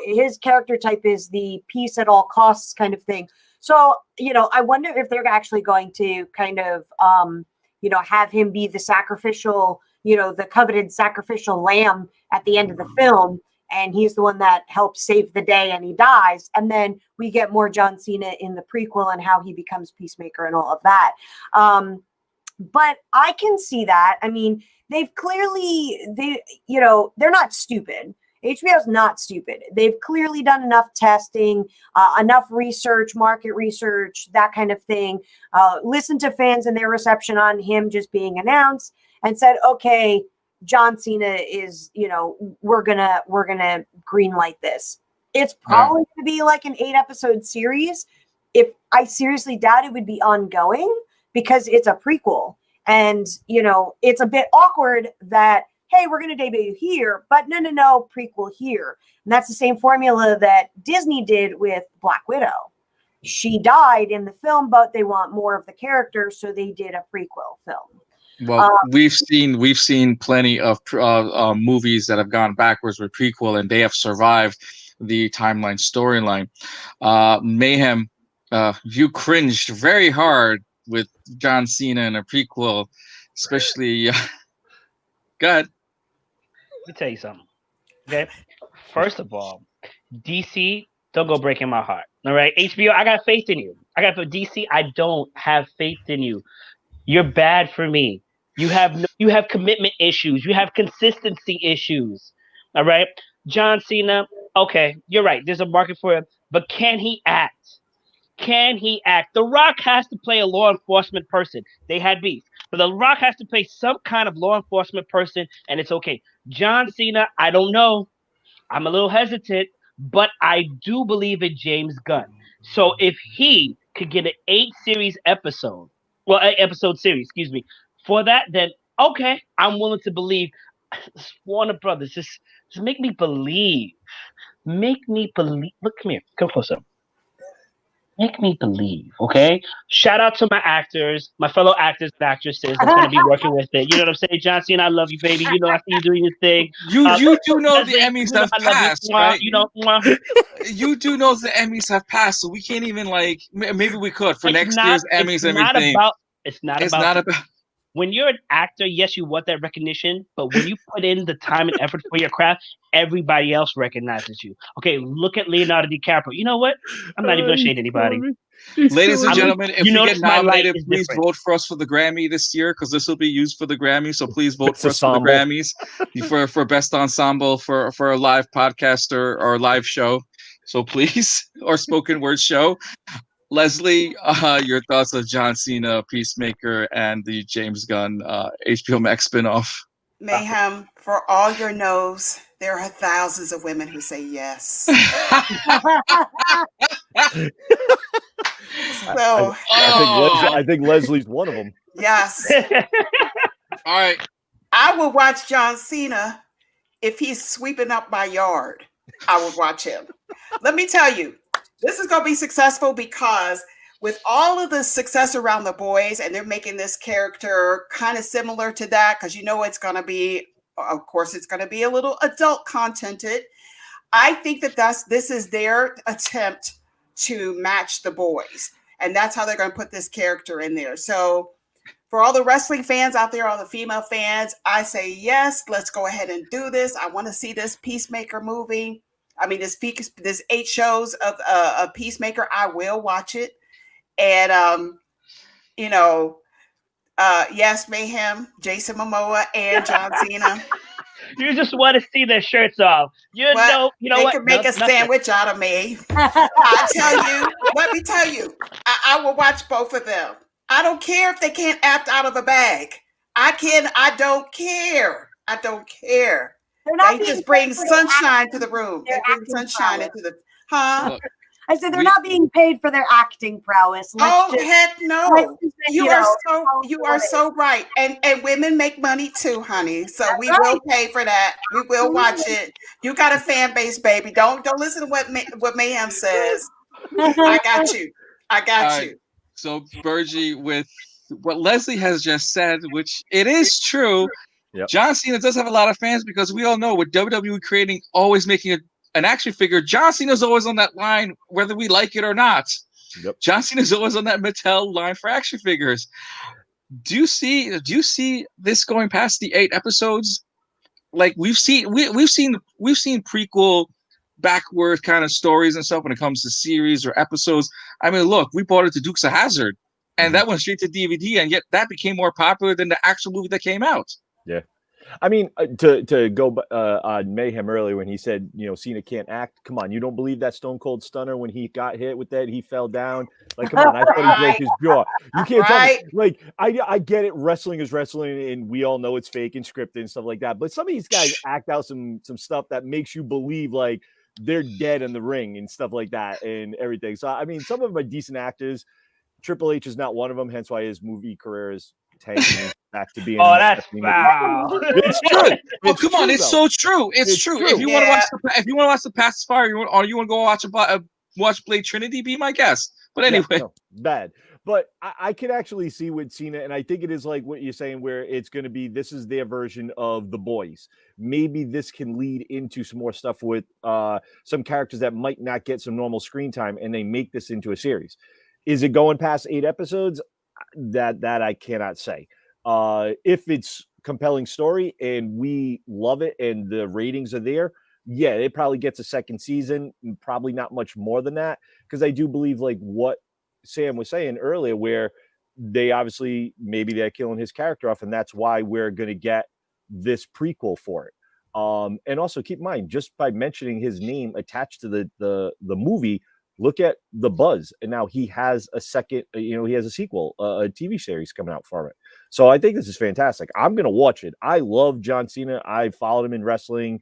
his character type is the peace at all costs kind of thing. So, I wonder if they're actually going to kind of, have him be the sacrificial, the coveted sacrificial lamb at the end of the film. And he's the one that helps save the day and he dies. And then we get more John Cena in the prequel and how he becomes Peacemaker and all of that. But I can see that. I mean, they're not stupid. HBO's not stupid. They've clearly done enough testing, enough research, market research, that kind of thing. Listened to fans and their reception on him just being announced and said, okay, John Cena is, we're gonna green light this. It's probably going to be like an 8-episode series. If I seriously doubt it would be ongoing because it's a prequel. And, it's a bit awkward that, hey, we're going to debut here, but no, prequel here. And that's the same formula that Disney did with Black Widow. She died in the film, but they want more of the character, so they did a prequel film. Well, we've seen plenty of movies that have gone backwards with prequel, and they have survived the timeline storyline. Mayhem, you cringed very hard with John Cena in a prequel, especially. Go ahead. Let me tell you something. Okay, first of all, DC, don't go breaking my heart. All right, HBO, I got faith in you. DC, I don't have faith in you. You're bad for me. You have commitment issues. You have consistency issues. All right, John Cena. Okay, you're right. There's a market for him, but can he act? Can he act? The Rock has to play a law enforcement person. They had beef, but The Rock has to play some kind of law enforcement person, and it's okay. John Cena, I don't know. I'm a little hesitant, but I do believe in James Gunn. So if he could get an 8-episode series, for that, then okay, I'm willing to believe. Warner Brothers, just make me believe. Make me believe. Look, come here. Come closer. Make me believe, okay? Shout out to my actors, my fellow actors and actresses that's going to be working with it. You know what I'm saying? John Cena, I love you, baby. You know, I see you doing your thing. You do know the Leslie, Emmys you know have I love you. passed, right? Mwah. You do know the Emmys have passed, so we can't even maybe we could for next year's Emmys and everything. It's not about. When you're an actor, yes, you want that recognition, but when you put in the time and effort for your craft, everybody else recognizes you. Okay, look at Leonardo DiCaprio. You know what? I'm not even going to shade anybody. Ladies and gentlemen, if we get nominated, please different. vote for us for the Grammy this year, because this will be used for the Grammy. So please vote for us for the Grammys for best ensemble for a live podcast or live show. So please, or spoken word show. Leslie, your thoughts on John Cena, Peacemaker, and the James Gunn HBO Max spinoff? Mayhem, for all your no's, there are thousands of women who say yes. So I think Leslie's one of them. Yes. All right. I would watch John Cena if he's sweeping up my yard. I would watch him. Let me tell you, this is going to be successful because with all of the success around The Boys, and they're making this character kind of similar to that, because it's going to be, of course, it's going to be a little adult contented. I think that this is their attempt to match The Boys, and that's how they're going to put this character in there. So for all the wrestling fans out there, all the female fans, I say yes, let's go ahead and do this. I want to see this Peacemaker movie. I mean, this 8 shows of Peacemaker. I will watch it. And you know, yes, Mayhem, Jason Momoa, and John Cena. You just want to see their shirts off. You What? know They what? could make a Nothing. sandwich out of me. I tell you, let me tell you, I will watch both of them. I don't care if they can't act out of a bag. I don't care. I don't care. They're not They being just bring paid for their sunshine to acting- the room. their They bring acting sunshine prowess. into the Look, I said they're we- not being paid for their acting prowess. Oh heck let's no. just say, You are what it so right. And women make money too, honey. So That's we right. will pay for that. We will watch it. You got a fan base, baby. Don't listen to what Mayhem says. I got you. I got All right. you. So Bergy, with what Leslie has just said, which it is true, Yep. John Cena does have a lot of fans because we all know with WWE creating, always making an action figure, John Cena's always on that line, whether we like it or not. Yep. John Cena's always on that Mattel line for action figures. Do you see this going past the 8 episodes? Like we've seen prequel backward kind of stories and stuff when it comes to series or episodes. I mean, look, we bought it to Dukes of Hazzard, and that went straight to DVD, and yet that became more popular than the actual movie that came out. Yeah. I mean, to go on Mayhem earlier when he said, Cena can't act. Come on, you don't believe that Stone Cold Stunner when he got hit with that, he fell down. Like, come on, I thought he broke his jaw. You can't tell me. Like, I get it. Wrestling is wrestling, and we all know it's fake and scripted and stuff like that. But some of these guys act out some stuff that makes you believe like they're dead in the ring and stuff like that and everything. So I mean, some of them are decent actors. Triple H is not one of them. Hence why his movie career is tanking back to being. Oh, that's foul. It's true. Oh, come on, it's so true. It's true. If you want to watch the Pacifier, or you want to go watch Blade Trinity, be my guest. But anyway, bad. But I can actually see with Cena, and I think it is like what you're saying, where it's going to be, this is their version of The Boys. Maybe this can lead into some more stuff with some characters that might not get some normal screen time, and they make this into a series. Is it going past 8 episodes? That I cannot say. If it's compelling story and we love it and the ratings are there, yeah, it probably gets a second season, probably not much more than that, because I do believe like what Sam was saying earlier, where they obviously maybe they're killing his character off, and that's why we're going to get this prequel for it. And also keep in mind, just by mentioning his name attached to the movie, look at the buzz, and now he has a second, he has a sequel, a TV series coming out from it. So I think this is fantastic. I'm going to watch it. I love John Cena. I followed him in wrestling.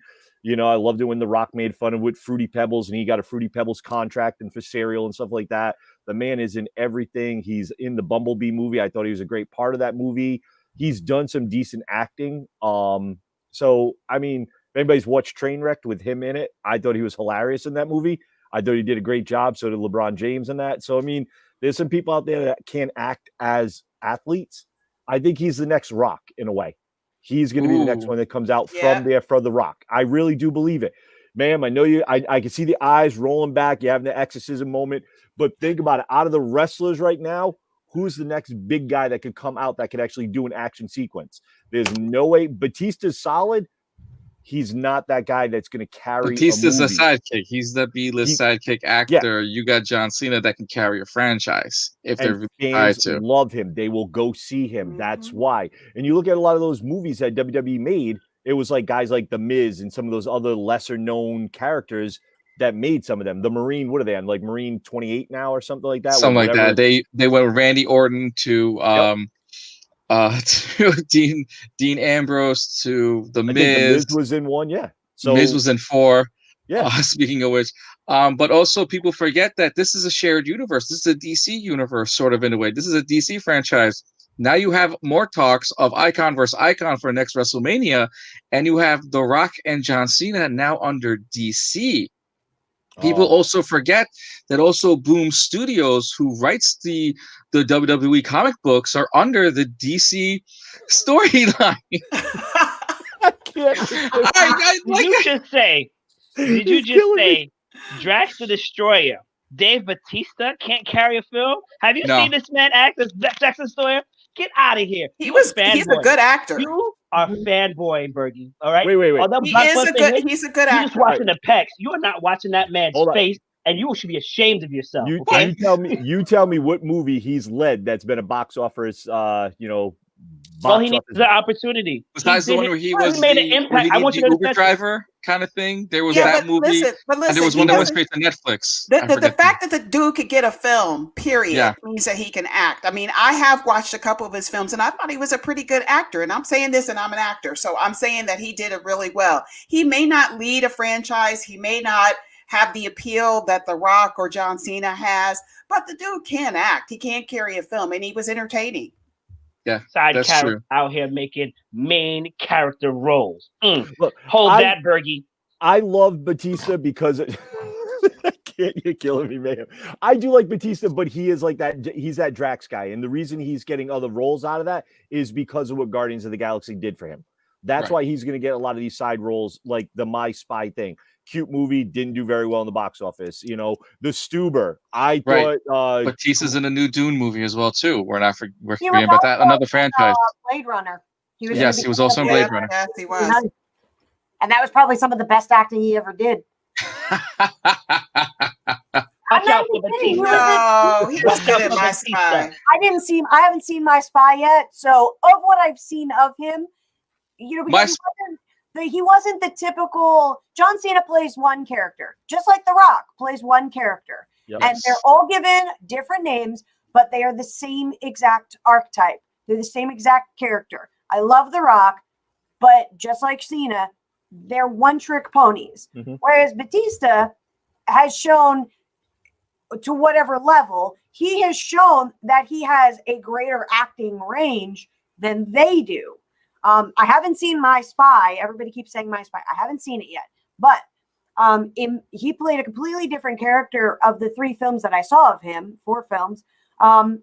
I loved it when The Rock made fun of with Fruity Pebbles, and he got a Fruity Pebbles contract and for cereal and stuff like that. The man is in everything. He's in the Bumblebee movie. I thought he was a great part of that movie. He's done some decent acting. So, I mean, if anybody's watched Trainwreck with him in it, I thought he was hilarious in that movie. I thought he did a great job. So did LeBron James in that. So, I mean, there's some people out there that can act as athletes. I think he's the next Rock in a way. He's going to be the next one that comes out from there for The Rock. I really do believe it. Ma'am, I know you. I can see the eyes rolling back. You have the exorcism moment. But think about it. Out of the wrestlers right now, who's the next big guy that could come out that could actually do an action sequence? There's no way. Batista's solid. He's not that guy that's going to carry. Batista's a sidekick. He's the B-list sidekick actor. Yeah. You got John Cena that can carry a franchise if they're fans to love him. They will go see him. That's why. And you look at a lot of those movies that WWE made. It was like guys like The Miz and some of those other lesser known characters that made some of them. The Marine, what are they on? Like Marine 28 now or something like that. Something like that. They went with Randy Orton to to Dean Ambrose to The Miz. The Miz was in one, yeah. So Miz was in 4. Yeah. Speaking of which, but also people forget that this is a shared universe. This is a DC universe, sort of in a way. This is a DC franchise. Now you have more talks of Icon versus Icon for next WrestleMania, and you have The Rock and John Cena now under DC. People also forget that also Boom Studios, who writes the WWE comic books, are under the DC storyline. I can't. Did you just say Drax the Destroyer, Dave Bautista can't carry a film? Have you seen this man act as Drax the Destroyer? Get out of here. He's a good actor. You are fanboying, Bergy. All right. Wait. He's a good actor. You're just watching the pecs. You are not watching that man's face and you should be ashamed of yourself. You Okay. tell me what movie he's led that's been a box office, Well, box he needs office. the opportunity. Besides the one where he was made an the where impact. he I was want you the to Uber understand. driver kind of thing. There was Yeah, that but movie, listen, and there was he one that went doesn't. straight to Netflix. I The forget. fact that the dude could get a film, period, Yeah. means that he can act. I mean, I have watched a couple of his films and I thought he was a pretty good actor. And I'm saying this and I'm an actor. So I'm saying that he did it really well. He may not lead a franchise. He may not have the appeal that The Rock or John Cena has, but the dude can act. He can carry a film and he was entertaining. Yeah, Side that's character true. out here making main character roles. Look, Hold that, Bergy. I love Batista because you're killing me, man. I do like Batista, but he is like that. He's that Drax guy, and the reason he's getting other roles out of that is because of what Guardians of the Galaxy did for him. That's Right. why he's going to get a lot of these side roles, like the My Spy thing. Cute movie, didn't do very well in the box office. You know, the Stuber. I Right. thought Batista's in a new Dune movie as well too. We're He forgetting was about that. also Another in, franchise. Blade Runner. He was Yes, in he was also in Blade Blade Runner. Yes, he was. And that was probably some of the best acting he ever did. I'm Watch not out for even kidding. Batista. No, he was good at My Spy. I haven't seen My Spy yet. So of what I've seen of him, because he wasn't the typical. John Cena plays one character, just like The Rock plays one character. Yep. And they're all given different names, but they are the same exact archetype. They're the same exact character. I love The Rock, but just like Cena, they're one-trick ponies. Mhm. Whereas Batista has shown, to whatever level, he has shown that he has a greater acting range than they do. I haven't seen My Spy. Everybody keeps saying My Spy. I haven't seen it yet. But he played a completely different character of the 3 films that I saw of him, 4 films.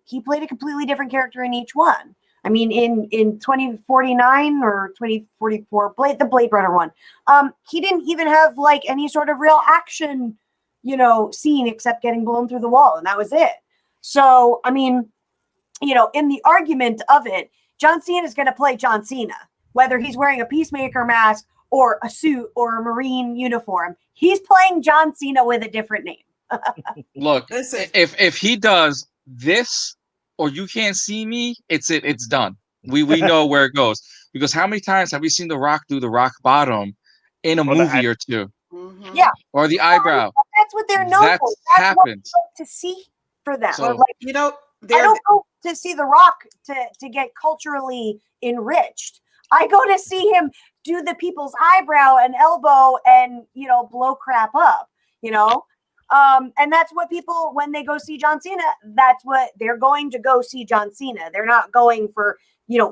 He played a completely different character in each one. I mean, in 2049 or 2044, the Blade Runner one, he didn't even have like any sort of real action, scene except getting blown through the wall, and that was it. So, I mean, in the argument of it, John Cena is going to play John Cena, whether he's wearing a Peacemaker mask or a suit or a Marine uniform. He's playing John Cena with a different name. Look, Listen. if he does this or You Can't See Me, it's done. We know where it goes. Because how many times have we seen The Rock do the rock bottom in a movie or two? Mhm. Yeah. Or the eyebrow. That's what they're known That's for. That's happened. what we hope to see for them. So- Or like, You know, I don't go to see The Rock to get culturally enriched. I go to see him do the people's eyebrow and elbow and, blow crap up, and that's what people, when they go see John Cena, that's what they're going to go see John Cena. They're not going for,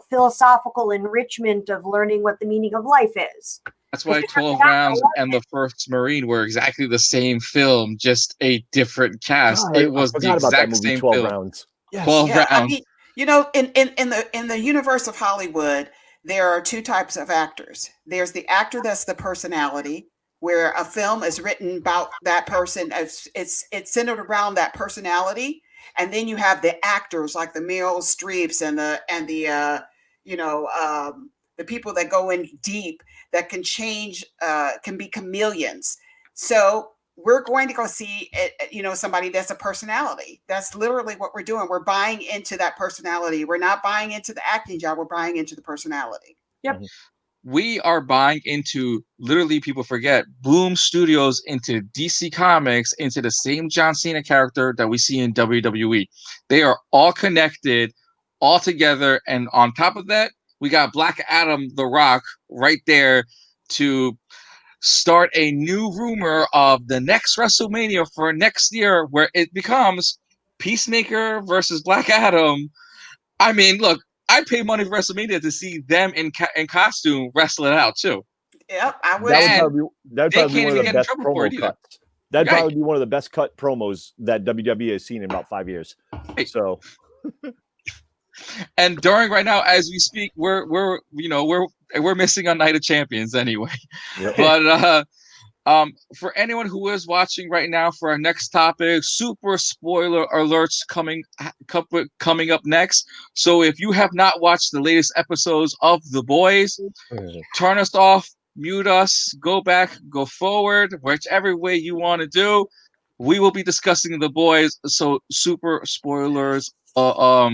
philosophical enrichment of learning what the meaning of life is. That's why 12 Rounds and The First Marine were exactly the same film, just a different cast. God, it was I the forgot about that exact movie, same 12 film. Rounds. Yes. 12 Yeah, I Rounds. mean, in the universe of Hollywood, there are 2 types of actors. There's the actor that's the personality, where a film is written about that person. It's centered around that personality, and then you have the actors like the Meryl Streeps and the people that go in deep, that can change, can be chameleons. So we're going to go see somebody that's a personality. That's literally what we're doing. We're buying into that personality. We're not buying into the acting job. We're buying into the personality. Yep. We are buying into, literally, people forget, Boom Studios into DC Comics, into the same John Cena character that we see in WWE. They are all connected, all together, and on top of that, we got Black Adam, The Rock, right there to start a new rumor of the next WrestleMania for next year, where it becomes Peacemaker versus Black Adam. I mean, look, I pay money for WrestleMania to see them in costume wrestle it out too. Yep, I would. That'd They probably be can't one of even the get in best trouble for it promo either. cuts. That'd Right. probably be one of the best cut promos that WWE has seen in about 5 years. Right. So, And during right now, as we speak, we're missing on Night of Champions anyway. yep. But for anyone who is watching right now, for our next topic, super spoiler alerts coming up next. So if you have not watched the latest episodes of The Boys, turn us off, mute us, go back, go forward, whichever way you want to do. we will be discussing The Boys. So super spoilers are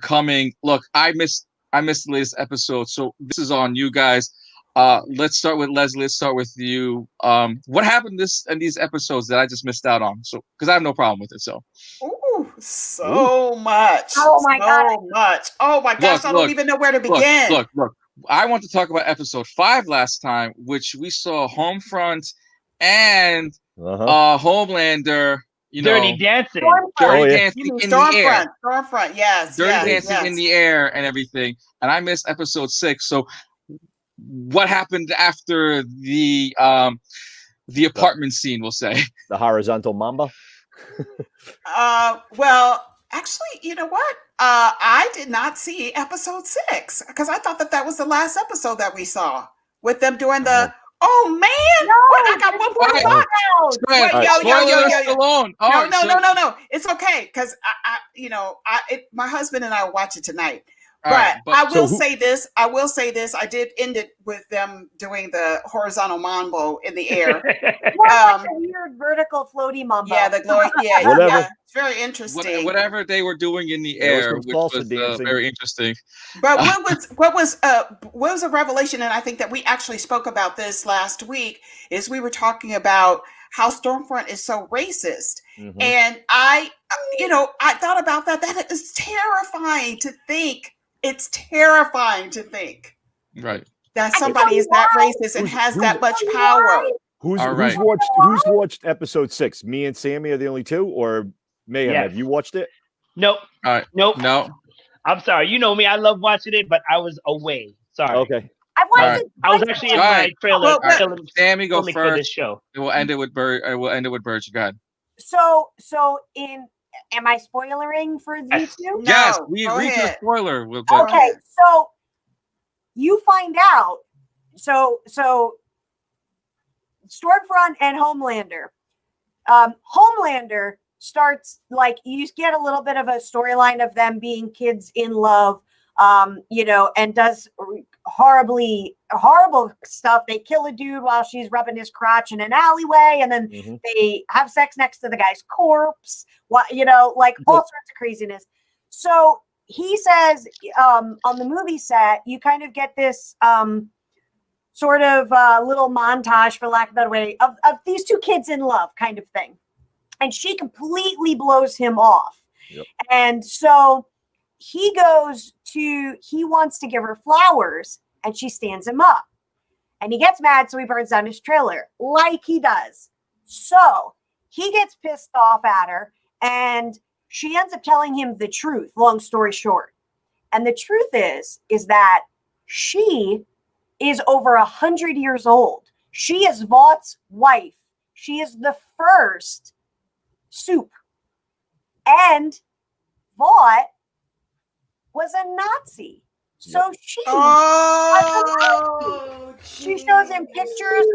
coming. Look, I missed the latest episode, so this is on you guys. Let's start with Leslie. Let's start with you. What happened in these episodes that I just missed out on? So, because I have no problem with it. So, Ooh, so much. Oh my God. So much. Oh my gosh, I don't even know where to begin. Look. I want to talk about episode 5 last time, which we saw Homefront and Homelander. Dirty dancing. Dancing in the air. Stormfront, yes. Dirty dancing in the air and everything. And I missed episode 6. So what happened after the apartment scene, we'll say? The horizontal mamba? Well, actually, you know what? I did not see episode 6 because I thought that was the last episode that we saw with them doing the. Oh man! No, I got one more thought. No. It's okay because my husband and I will watch it tonight. But I will say this. I did end it with them doing the horizontal mambo in the air. The weird vertical floaty mambo. Yeah, the glory. Yeah. It's very interesting. Whatever they were doing in the air, which was very interesting. But what was a revelation, and I think that we actually spoke about this last week, is we were talking about how Stormfront is so racist. Mm-hmm. And I thought about that. That is terrifying to think. It's terrifying to think. Right. That somebody is that racist and has that much power. Who's watched episode 6? Me and Sammy are the only two, or Mayhem? Yes. Have you watched it? Nope. All right. Nope. No. I'm sorry. You know me. I love watching it, but I was away. Sorry. Okay. I was actually in my trailer. Sammy, go first. For this show. We'll end it with Bergy. Go ahead. So am I spoilering for these two? No, yes, we agreed to the spoiler. Okay, so you find out. So Stormfront and Homelander. Homelander starts you get a little bit of a storyline of them being kids in love, and does horrible stuff. They kill a dude while she's rubbing his crotch in an alleyway, and then they have sex next to the guy's corpse. All sorts of craziness. So he says, on the movie set, you kind of get this sort of little montage, for lack of a better way, of these two kids in love kind of thing. And she completely blows him off. Yep. And so he wants to give her flowers, and she stands him up. And he gets mad, so he burns down his trailer, like he does. So he gets pissed off at her, and she ends up telling him the truth, long story short. And the truth is that she is over 100 years old. She is Vaught's wife. She is the first soup. And Vaught was a Nazi. So she shows him pictures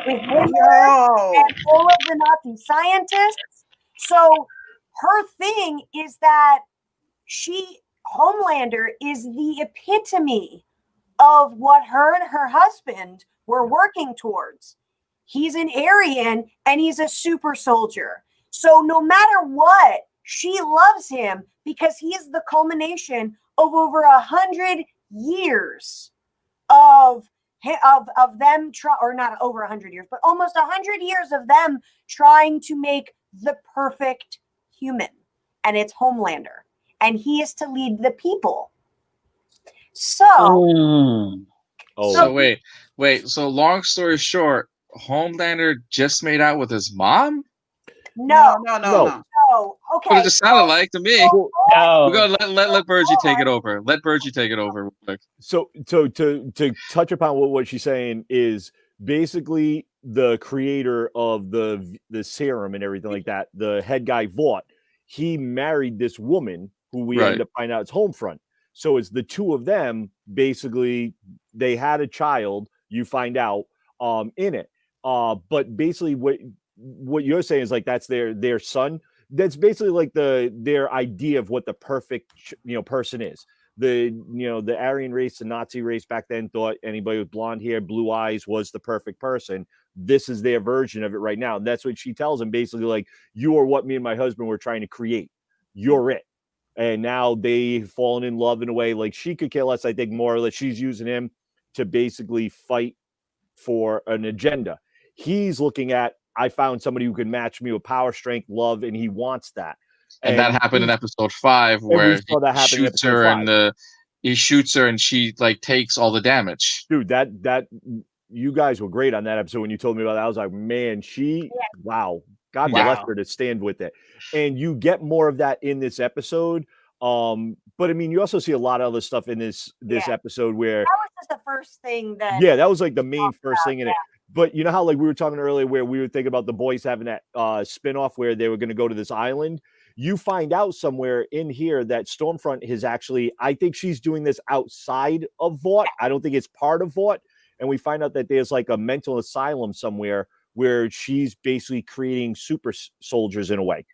with Hitler and all of the Nazi scientists. So her thing is that Homelander is the epitome of what her and her husband were working towards. He's an Aryan and he's a super soldier. So no matter what, she loves him because he is the culmination of over 100 years of them or not over 100 years, but almost 100 years of them trying to make the perfect human. And it's Homelander. And he is to lead the people. So wait. So long story short, Homelander just made out with his mom? No. Okay. What it just sounded like to me. No. We're gonna let Bergy take it over. Let Bergy take it over real quick. So to touch upon what she's saying is basically the creator of the serum and everything like that, the head guy Vaught, he married this woman who we end up finding out is Homefront. So it's the two of them, basically, they had a child, you find out, in it. But basically what you're saying is like that's their son. That's basically like their idea of what the perfect person is. The Aryan race, the Nazi race back then thought anybody with blonde hair, blue eyes was the perfect person. this is their version of it right now. And that's what she tells him, basically, like, you are what me and my husband were trying to create. You're it. And now they've fallen in love in a way, like, she could care less, I think, more or less. She's using him to basically fight for an agenda. He's looking at, I found somebody who can match me with power, strength, love, and he wants that. And that happened in episode 5, where he shoots her and he shoots her and she like takes all the damage. Dude, that you guys were great on that episode when you told me about that. I was like, man, wow. God bless her to stand with it. And you get more of that in this episode. But I mean, you also see a lot of other stuff in this episode where that was just the first thing that that was like the main first thing in it. But you know how, like, we were talking earlier where we were thinking about the boys having that spinoff where they were going to go to this island. You find out somewhere in here that Stormfront is actually, I think she's doing this outside of Vought. I don't think it's part of Vought. And we find out that there's like a mental asylum somewhere where she's basically creating super soldiers in a way.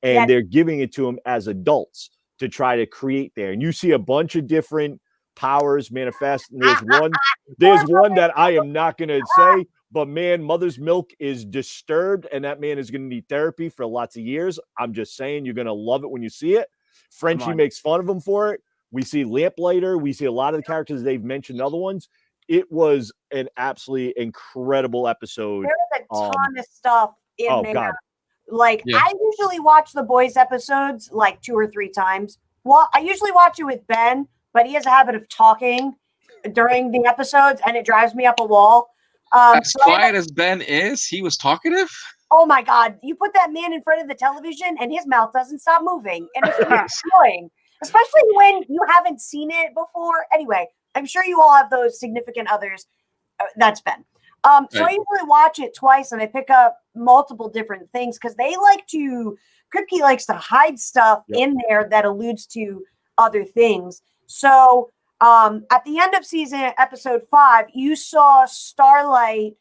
And they're giving it to them as adults to try to create there. And you see a bunch of different powers manifest. And there's one that I am not going to say, but man, Mother's Milk is disturbed, and that man is going to need therapy for lots of years. I'm just saying, you're going to love it when you see it. Frenchie makes fun of him for it. We see Lamplighter. We see a lot of the characters they've mentioned, other ones. It was an absolutely incredible episode. There's a ton of stuff in there. God. Like, I usually watch the boys episodes like 2 or 3 times. Well, I usually watch it with Ben, but he has a habit of talking during the episodes, and it drives me up a wall. As quiet as Ben is, he was talkative. Oh my God. You put that man in front of the television and his mouth doesn't stop moving. And it's annoying, especially when you haven't seen it before. Anyway, I'm sure you all have those significant others. That's Ben. So I usually watch it twice and I pick up multiple different things because they like to, Kripke likes to hide stuff in there that alludes to other things. So at the end of episode 5, you saw Starlight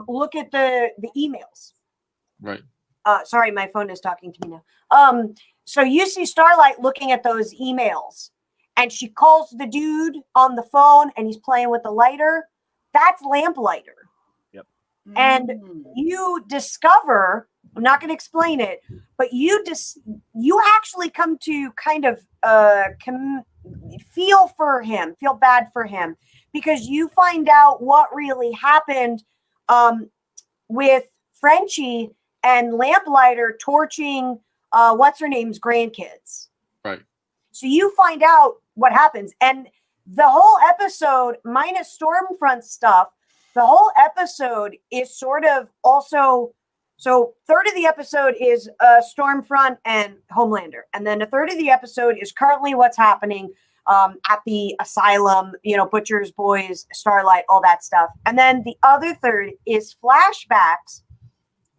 look at the emails. Right. Sorry, my phone is talking to me now. So you see Starlight looking at those emails, and she calls the dude on the phone, and he's playing with the lighter. That's Lamplighter. Yep. And you discover, I'm not going to explain it, but you actually come to kind of feel bad for him, because you find out what really happened with Frenchie and Lamplighter torching what's her name's grandkids. Right. So you find out what happens, and the whole episode, minus Stormfront stuff, the whole episode is sort of also. So third of the episode is Stormfront and Homelander. And then a third of the episode is currently what's happening at the asylum, Butcher's Boys, Starlight, all that stuff. And then the other third is flashbacks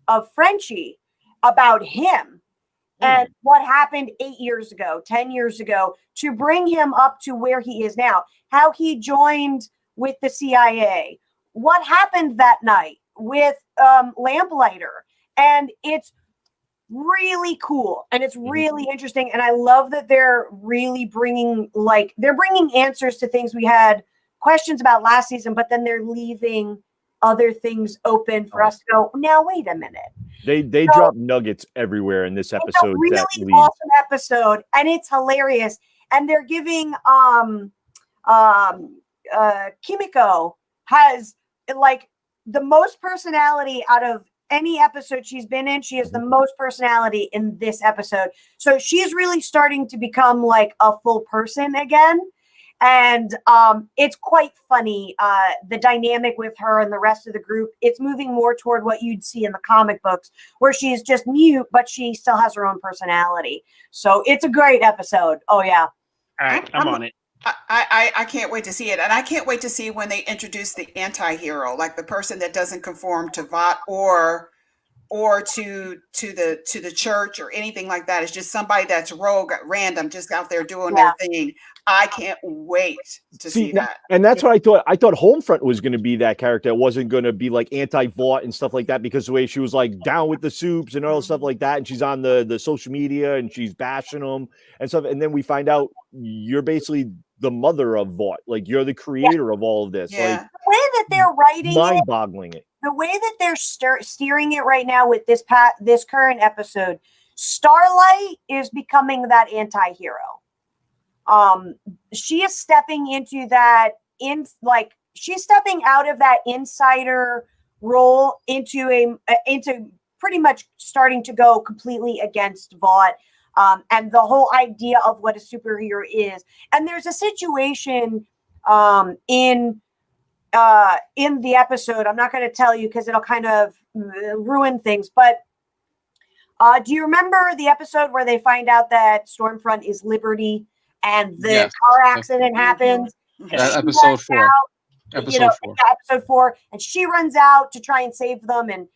of Frenchie about him and what happened 8 years ago, 10 years ago, to bring him up to where he is now, how he joined with the CIA, what happened that night with Lamplighter. And it's really cool and it's really interesting. And I love that they're really bringing answers to things we had questions about last season, but then they're leaving other things open for us to go, now, wait a minute. They drop nuggets everywhere in this episode. It's a really awesome episode, and it's hilarious. And they're giving Kimiko has like the most personality out of any episode she's been in. She has the most personality in this episode. So she's really starting to become like a full person again. And it's quite funny, the dynamic with her and the rest of the group. It's moving more toward what you'd see in the comic books, where she's just mute, but she still has her own personality. So it's a great episode. Oh, yeah. All right, I'm on it. I can't wait to see it. And I can't wait to see when they introduce the anti-hero, like the person that doesn't conform to Vought or to the church or anything like that. It's just somebody that's rogue at random, just out there doing their thing. I can't wait to see that. And that's what I thought. I thought Homefront was going to be that character. It wasn't going to be like anti-Vought and stuff like that, because the way she was like down with the soups and all stuff like that. And she's on the social media and she's bashing them and stuff. And then we find out you're basically the mother of Vought. Like, you're the creator of all of this. Like, the way that they're writing mind-boggling it. the way that they're steering it right now with this current episode, Starlight is becoming that anti-hero. She is stepping into that she's stepping out of that insider role into pretty much starting to go completely against Vought, and the whole idea of what a superhero is. And there's a situation in the episode. I'm not going to tell you because it'll kind of ruin things, but do you remember the episode where they find out that Stormfront is Liberty and the car accident happens? Episode 4. Episode 4. Episode 4. And she runs out to try and save them. And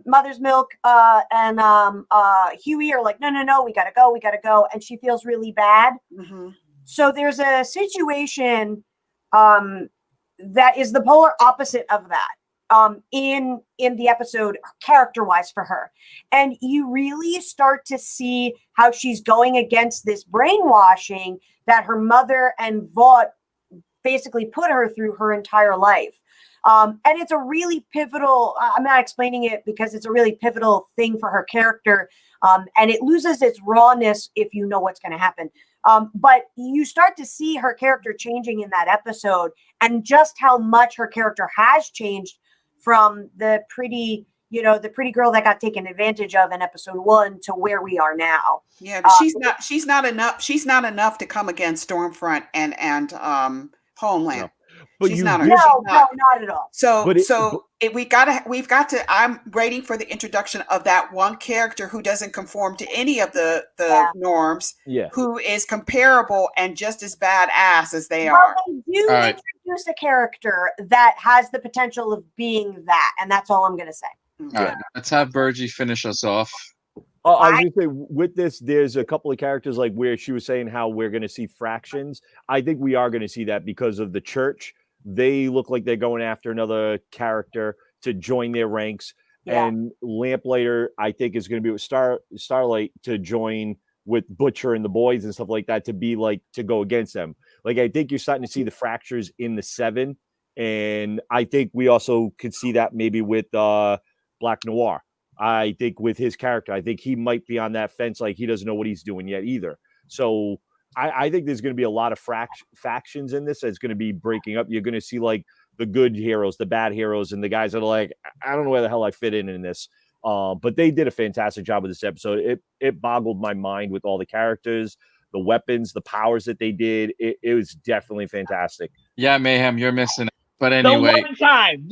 Mother's Milk and Huey are like, no, we gotta go. And she feels really bad. Mm-hmm. So there's a situation that is the polar opposite of that in the episode, character-wise for her. And you really start to see how she's going against this brainwashing that her mother and Vought basically put her through her entire life. And it's a really pivotal, I'm not explaining it because it's a really pivotal thing for her character. And it loses its rawness if you know what's going to happen. But you start to see her character changing in that episode and just how much her character has changed from the pretty girl that got taken advantage of in episode 1 to where we are now. Yeah, but she's not enough to come against Stormfront and Homeland. No. But she's not at all. We've got to. I'm waiting for the introduction of that one character who doesn't conform to any of the norms. Yeah. Who is comparable and just as badass as they are. They do introduce a character that has the potential of being that, and that's all I'm going to say. All right, let's have Bergy finish us off. I was going to say, with this, there's a couple of characters like where she was saying how we're going to see fractions. I think we are going to see that because of the church. They look like they're going after another character to join their ranks. Yeah. And Lamplighter, I think, is going to be with Starlight to join with Butcher and the boys and stuff like that to go against them. Like, I think you're starting to see the fractures in the 7. And I think we also could see that maybe with Black Noir. I think with his character, I think he might be on that fence. Like, he doesn't know what he's doing yet either. So I think there's going to be a lot of factions in this that's going to be breaking up. You're going to see like the good heroes, the bad heroes, and the guys that are like, I don't know where the hell I fit in this. But they did a fantastic job with this episode. It boggled my mind with all the characters, the weapons, the powers that they did. It was definitely fantastic. Yeah, Mayhem, you're missing it. But anyway, the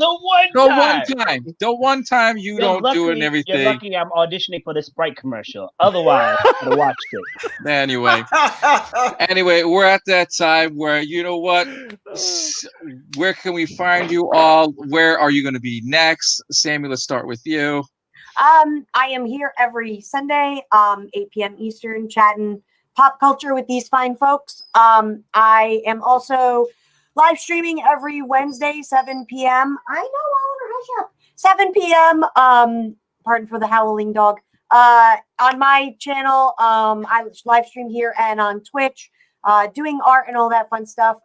one time you don't do it and everything. You're lucky I'm auditioning for the Sprite commercial. Otherwise, I would have watched it. Anyway, we're at that time where, you know what? Where can we find you all? Where are you going to be next? Sammy, let's start with you. I am here every Sunday, 8 p.m. Eastern, chatting pop culture with these fine folks. I am also live streaming every Wednesday, 7 p.m. I know, Oliver, hush up. 7 p.m. Pardon for the howling dog. On my channel, I live stream here and on Twitch, doing art and all that fun stuff.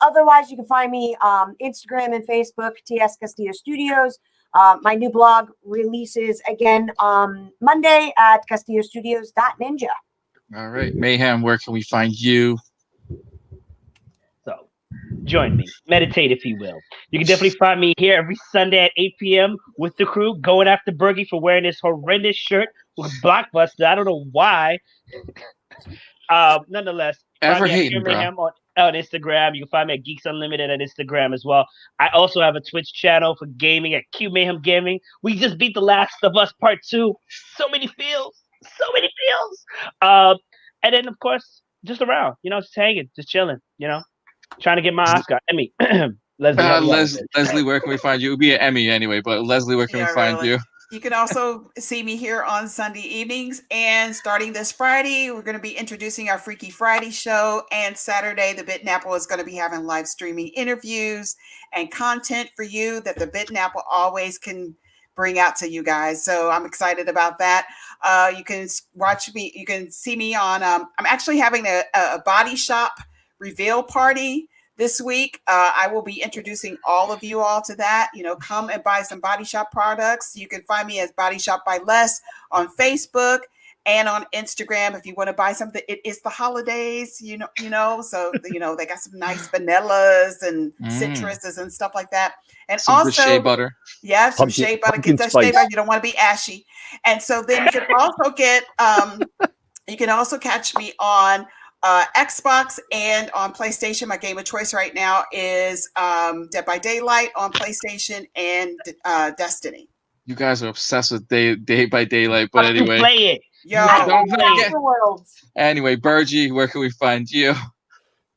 Otherwise, you can find me Instagram and Facebook, TS Castillo Studios. My new blog releases again on Monday at castillostudios.ninja. All right, Mayhem, where can we find you? So, join me, meditate if you will. You can definitely find me here every Sunday at 8 p.m. with the crew, going after Bergy for wearing this horrendous shirt with Blockbuster. I don't know why. Nonetheless, ever hating, bro. On Instagram. You can find me at Geeks Unlimited on Instagram as well. I also have a Twitch channel for gaming at Q Mayhem Gaming. We just beat The Last of Us Part 2. So many feels. And then, of course, just around, just hanging, just chilling, trying to get my Oscar. Emmy. Leslie, where can we find you? It would be an Emmy anyway, but Leslie, where can we find you? You can also see me here on Sunday evenings. And starting this Friday, we're going to be introducing our Freaky Friday show. And Saturday, the Bitnapple is going to be having live streaming interviews and content for you that the Bitnapple always can bring out to you guys. So I'm excited about that. You can watch me. You can see me on, I'm actually having a body shop reveal party this week, I will be introducing all of you all to that. Come and buy some Body Shop products. You can find me as Body Shop by Les on Facebook and on Instagram. If you want to buy something, it is the holidays, so they got some nice vanillas and citruses and stuff like that. And some also good shea butter. Yeah, some shea butter. Get that shea butter. You don't want to be ashy. And so then you can also get you can also catch me on Xbox and on PlayStation. My game of choice right now is Dead by Daylight on PlayStation and Destiny. You guys are obsessed with Day by Daylight, but anyway. Play it. Yo, don't forget. Worlds. Anyway, Bergy, where can we find you?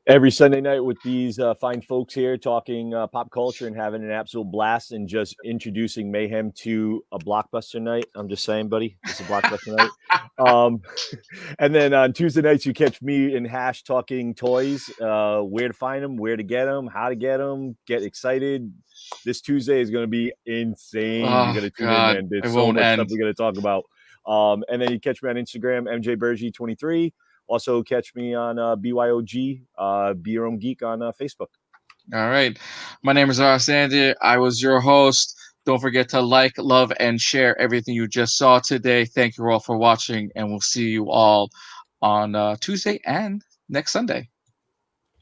Every Sunday night with these fine folks here talking pop culture and having an absolute blast and just introducing Mayhem to a blockbuster night. I'm just saying, buddy, it's a blockbuster night. And then on Tuesday nights, you catch me and Hash talking toys, where to find them, where to get them, how to get them. Get excited. This Tuesday is going to be insane. Oh, you got to tune God, in, man. There's it so won't much end. stuff we're going to talk about. And then you catch me on Instagram, MJBergy23. Also, catch me on BYOG, Be Your Own Geek on Facebook. All right. My name is Zandieh. I was your host. Don't forget to like, love, and share everything you just saw today. Thank you all for watching, and we'll see you all on Tuesday and next Sunday.